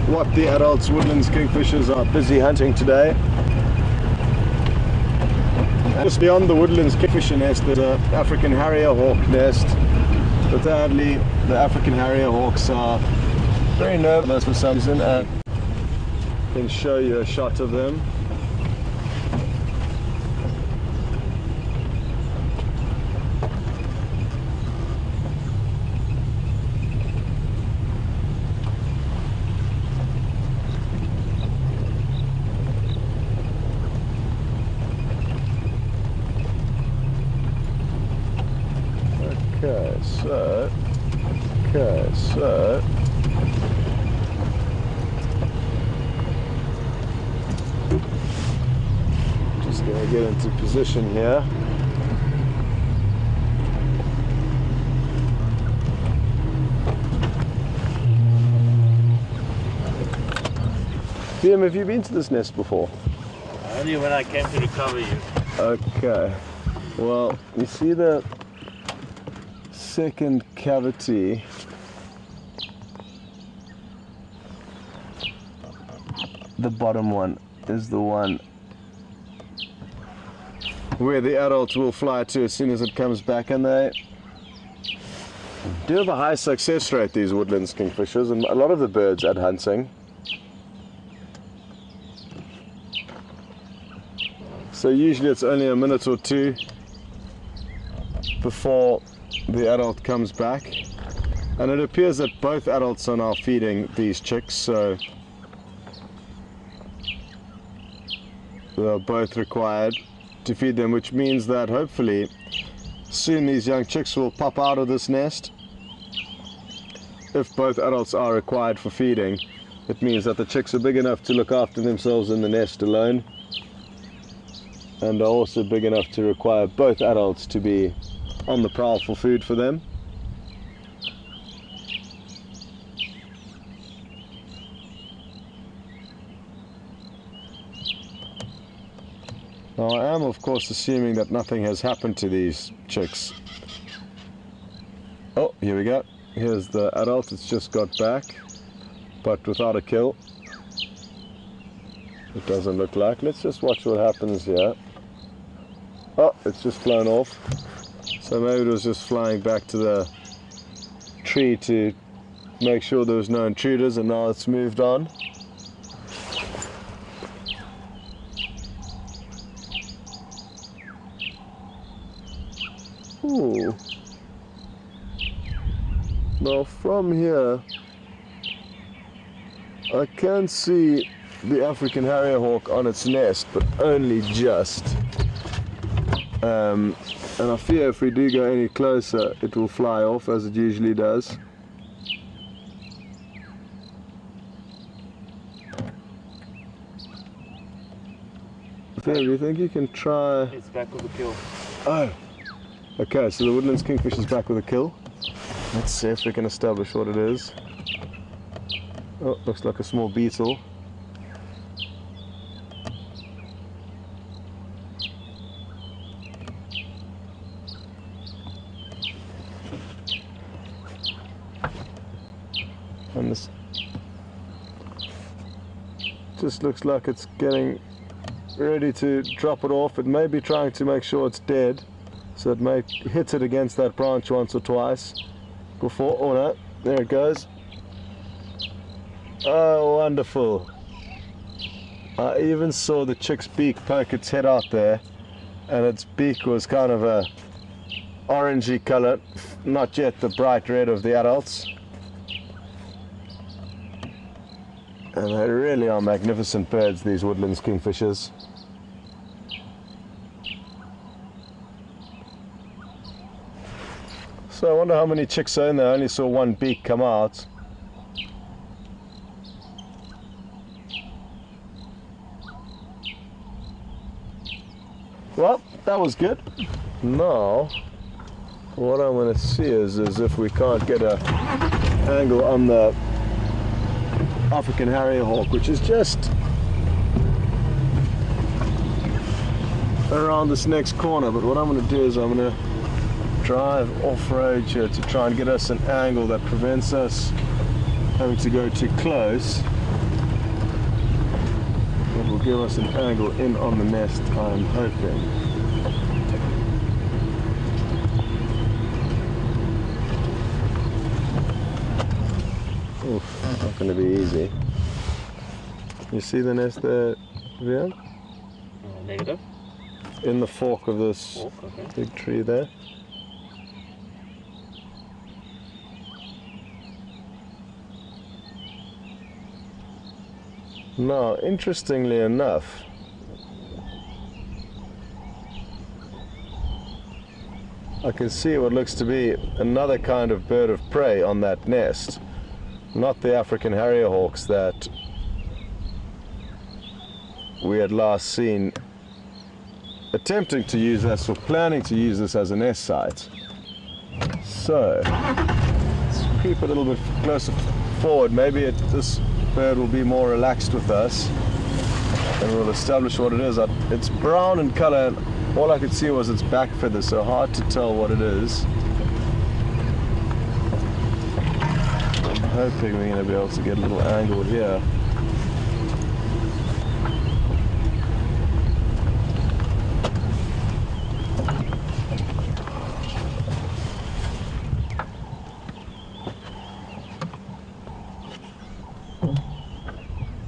what the adult woodlands kingfishers are busy hunting today. And just beyond the woodlands kingfisher nest, there's an African harrier hawk nest. But sadly, the African harrier hawks are very nervous for some reason, and I can show you a shot of them. Okay, so just going to get into position here. Liam, have you been to this nest before? Only when I came to recover you. Okay, well, you see the second cavity the bottom one is the one where the adults will fly to as soon as it comes back, and they do have a high success rate, these woodlands kingfishers, and a lot of the birds at hunting. So usually it's only a minute or two before the adult comes back, and it appears that both adults are now feeding these chicks, so they're both required to feed them, which means that hopefully soon these young chicks will pop out of this nest. If both adults are required for feeding, it means that the chicks are big enough to look after themselves in the nest alone, and are also big enough to require both adults to be on the prowl for food for them. Now I am of course assuming that nothing has happened to these chicks. Oh, here we go. Here's the adult, it's just got back, but without a kill. It doesn't look like. Let's just watch what happens here. Oh, it's just flown off. So maybe it was just flying back to the tree to make sure there was no intruders, and now it's moved on. Ooh. Now from here I can see the African harrier hawk on its nest, but only just. And I fear if we do go any closer it will fly off, as it usually does. Phil, do you think you can try? It's back with a kill. Oh, okay, so the woodlands kingfish is back with a kill. Let's see if we can establish what it is. Oh, looks like a small beetle. And this just looks like it's getting ready to drop it off. It may be trying to make sure it's dead, so it may hit it against that branch once or twice before. Oh no, there it goes. Oh, wonderful. I even saw the chick's beak poke its head out there, and its beak was kind of a orangey color, not yet the bright red of the adults. And they really are magnificent birds, these woodlands kingfishers. So I wonder how many chicks are in there. I only saw one beak come out. Well, that was good. Now, what I'm going to see is if we can't get a angle on the African harrier hawk, which is just around this next corner. But what I'm going to do is I'm going to drive off-road here to try and get us an angle that prevents us having to go too close. It will give us an angle in on the nest, I'm hoping. Oof, not going to be easy. You see the nest there, Vian? Negative. In the fork of this Okay. big tree there. Now, interestingly enough, I can see what looks to be another kind of bird of prey on that nest. Not the African harrier hawks that we had last seen attempting to use this or planning to use this as a nest site. So, let's creep a little bit closer forward. Maybe this bird will be more relaxed with us and we'll establish what it is. It's brown in color and all I could see was its back feathers, so hard to tell what it is. I'm hoping we're going to be able to get a little angle here.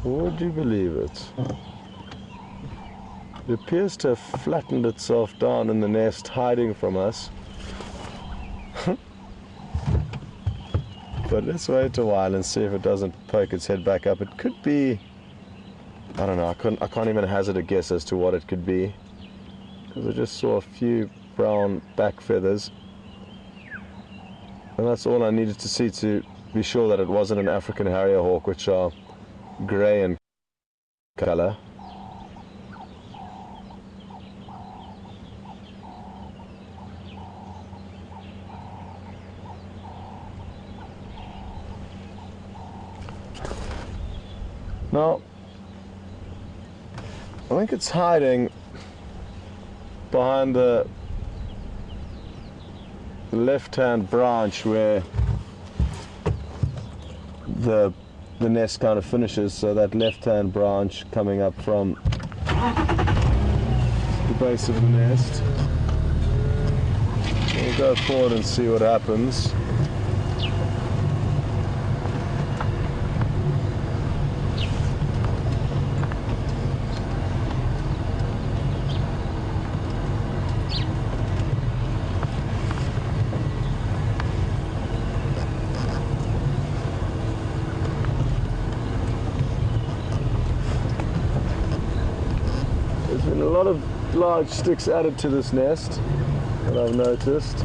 Would you believe it? It appears to have flattened itself down in the nest, hiding from us. But let's wait a while and see if it doesn't poke its head back up. It could be, I don't know, I can't even hazard a guess as to what it could be, because I just saw a few brown back feathers, and that's all I needed to see to be sure that it wasn't an African harrier hawk, which are grey in color. Now, I think it's hiding behind the left-hand branch where the nest kind of finishes, so that left-hand branch coming up from the base of the nest. We'll go forward and see what happens. been a lot of large sticks added to this nest that I've noticed.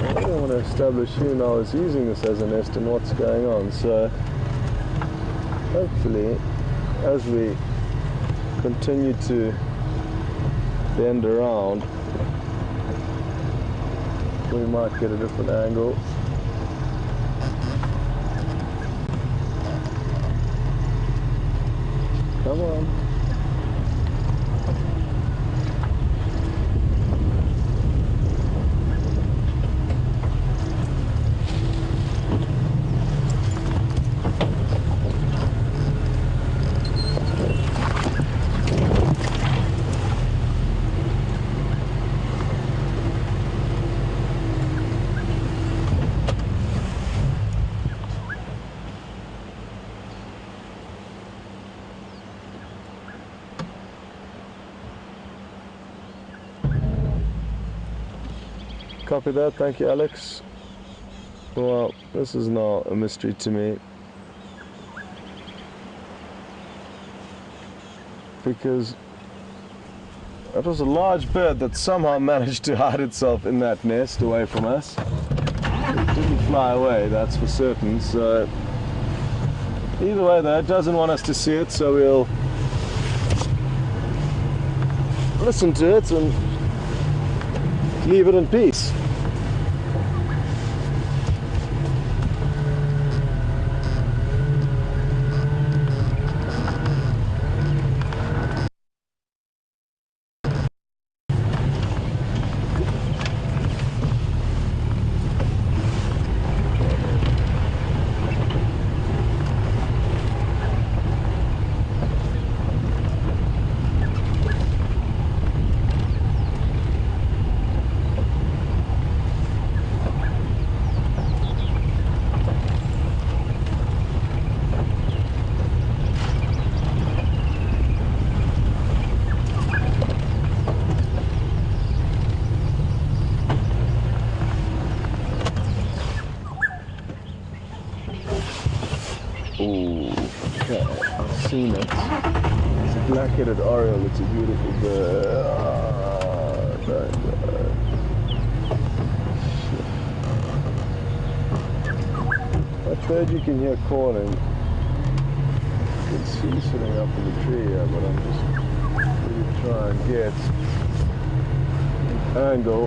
I don't want to establish who now is using this as a nest and what's going on, so hopefully as we continue to bend around we might get a different angle. Come on. Copy that, thank you, Alex. Well, this is now a mystery to me, because it was a large bird that somehow managed to hide itself in that nest away from us. It didn't fly away, that's for certain, so either way though, it doesn't want us to see it, so we'll listen to it and leave it in peace. Ooh, okay, I've seen it. It's a black-headed oriole, it's a beautiful bird. That bird you can hear calling. You can see sitting up in the tree here, but I'm just really trying to get an angle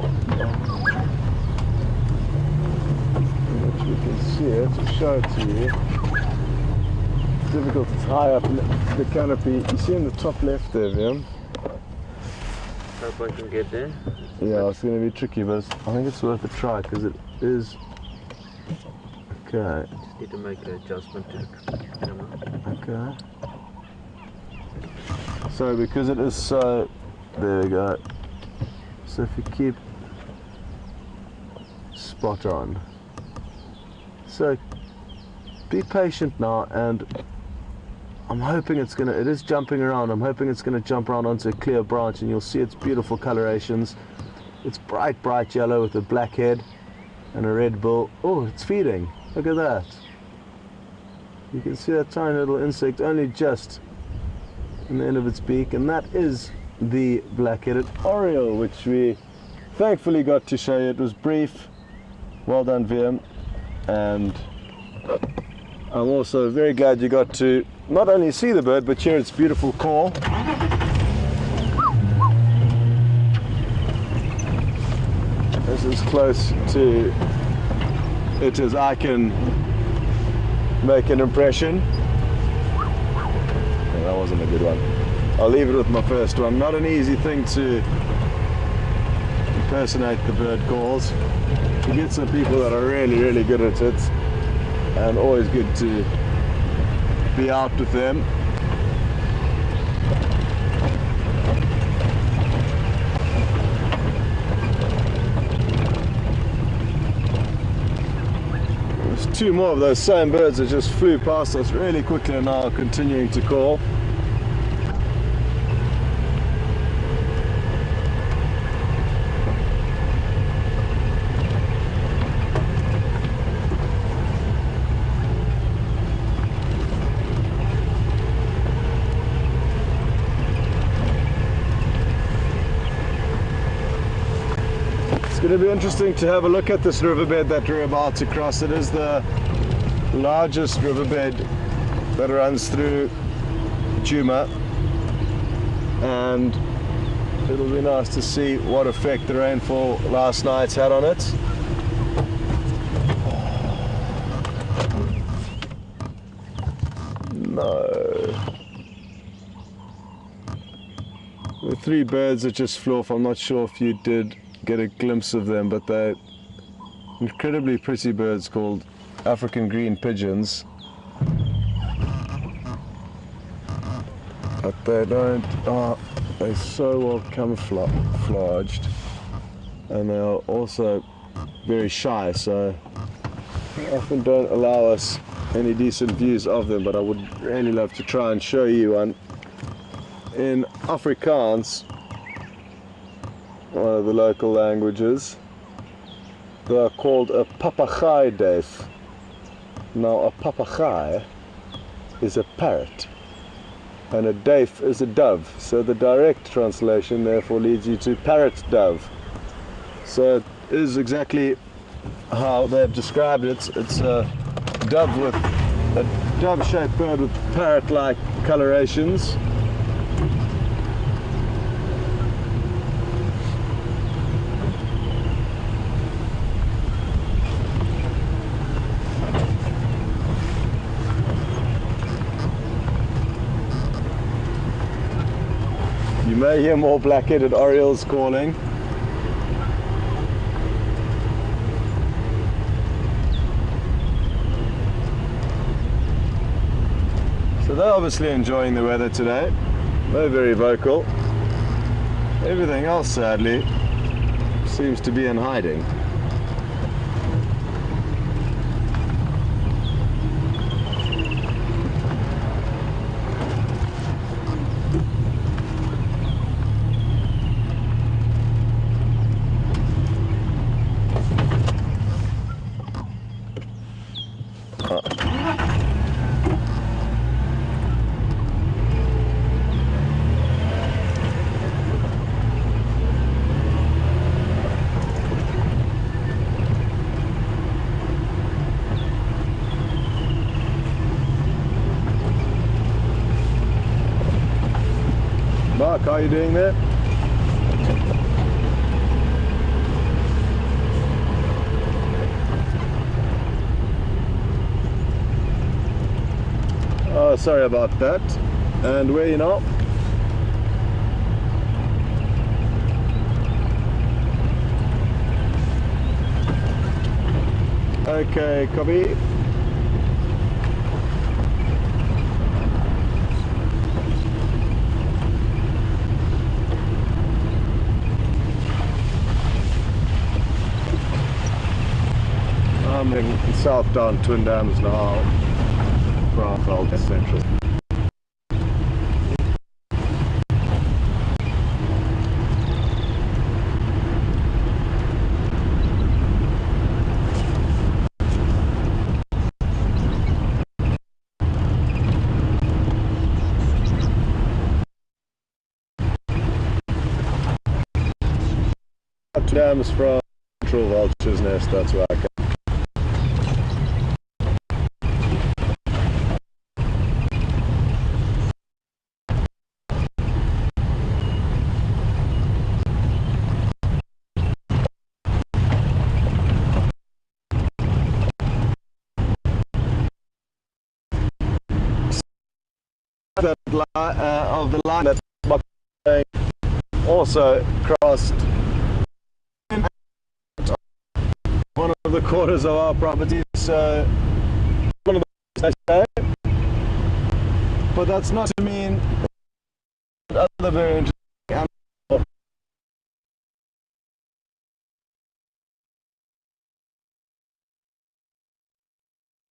in which we can see it, to show it to you. Difficult to tie up the canopy. You see in the top left there, Vim? Hope I can get there. Yeah, it's going to be tricky, but I think it's worth a try because it is. Okay. Just need to make an adjustment to the camera. Okay. So because it is so, there we go. So if you keep spot on. So be patient now, and I'm hoping it is jumping around. I'm hoping it's gonna jump around onto a clear branch and you'll see its beautiful colorations. It's bright, bright yellow with a black head and a red bill. Oh, it's feeding. Look at that. You can see that tiny little insect only just in the end of its beak, and that is the black-headed oriole, which we thankfully got to show you. It was brief. Well done, VM. And I'm also very glad you got to not only see the bird, but hear its beautiful call. This is close to it as I can make an impression. Oh, that wasn't a good one. I'll leave it with my first one. Not an easy thing to impersonate the bird calls. You get some people that are really, really good at it, and always good to be out with them. There's two more of those same birds that just flew past us really quickly and now continuing to call. going to be interesting to have a look at this riverbed that we're about to cross. It is the largest riverbed that runs through Djuma, and it'll be nice to see what effect the rainfall last night's had on it. No. The three birds that just flew off, I'm not sure if you did get a glimpse of them, but they're incredibly pretty birds called African green pigeons. But they don't, they're so well camouflaged, and they are also very shy, so they often don't allow us any decent views of them, but I would really love to try and show you one. In Afrikaans, one of the local languages, they are called a papegaai duif. Now a papegaai is a parrot, and a duif is a dove, so the direct translation therefore leads you to parrot dove. So it is exactly how they've described it. It's a dove-shaped bird with parrot-like colorations. You may hear more black-headed orioles calling. So they're obviously enjoying the weather today. They're very vocal. Everything else, sadly, seems to be in hiding. Mark, how are you doing there? Oh, sorry about that. And where are you now? Okay, copy. I'm in south down Twin Dams now, Braunfeld Central. Dams from Central Vulture's Nest, that's where I come. Of the line that's also crossed one of the quarters of our property, so one of the say, but that's not to mean other very interesting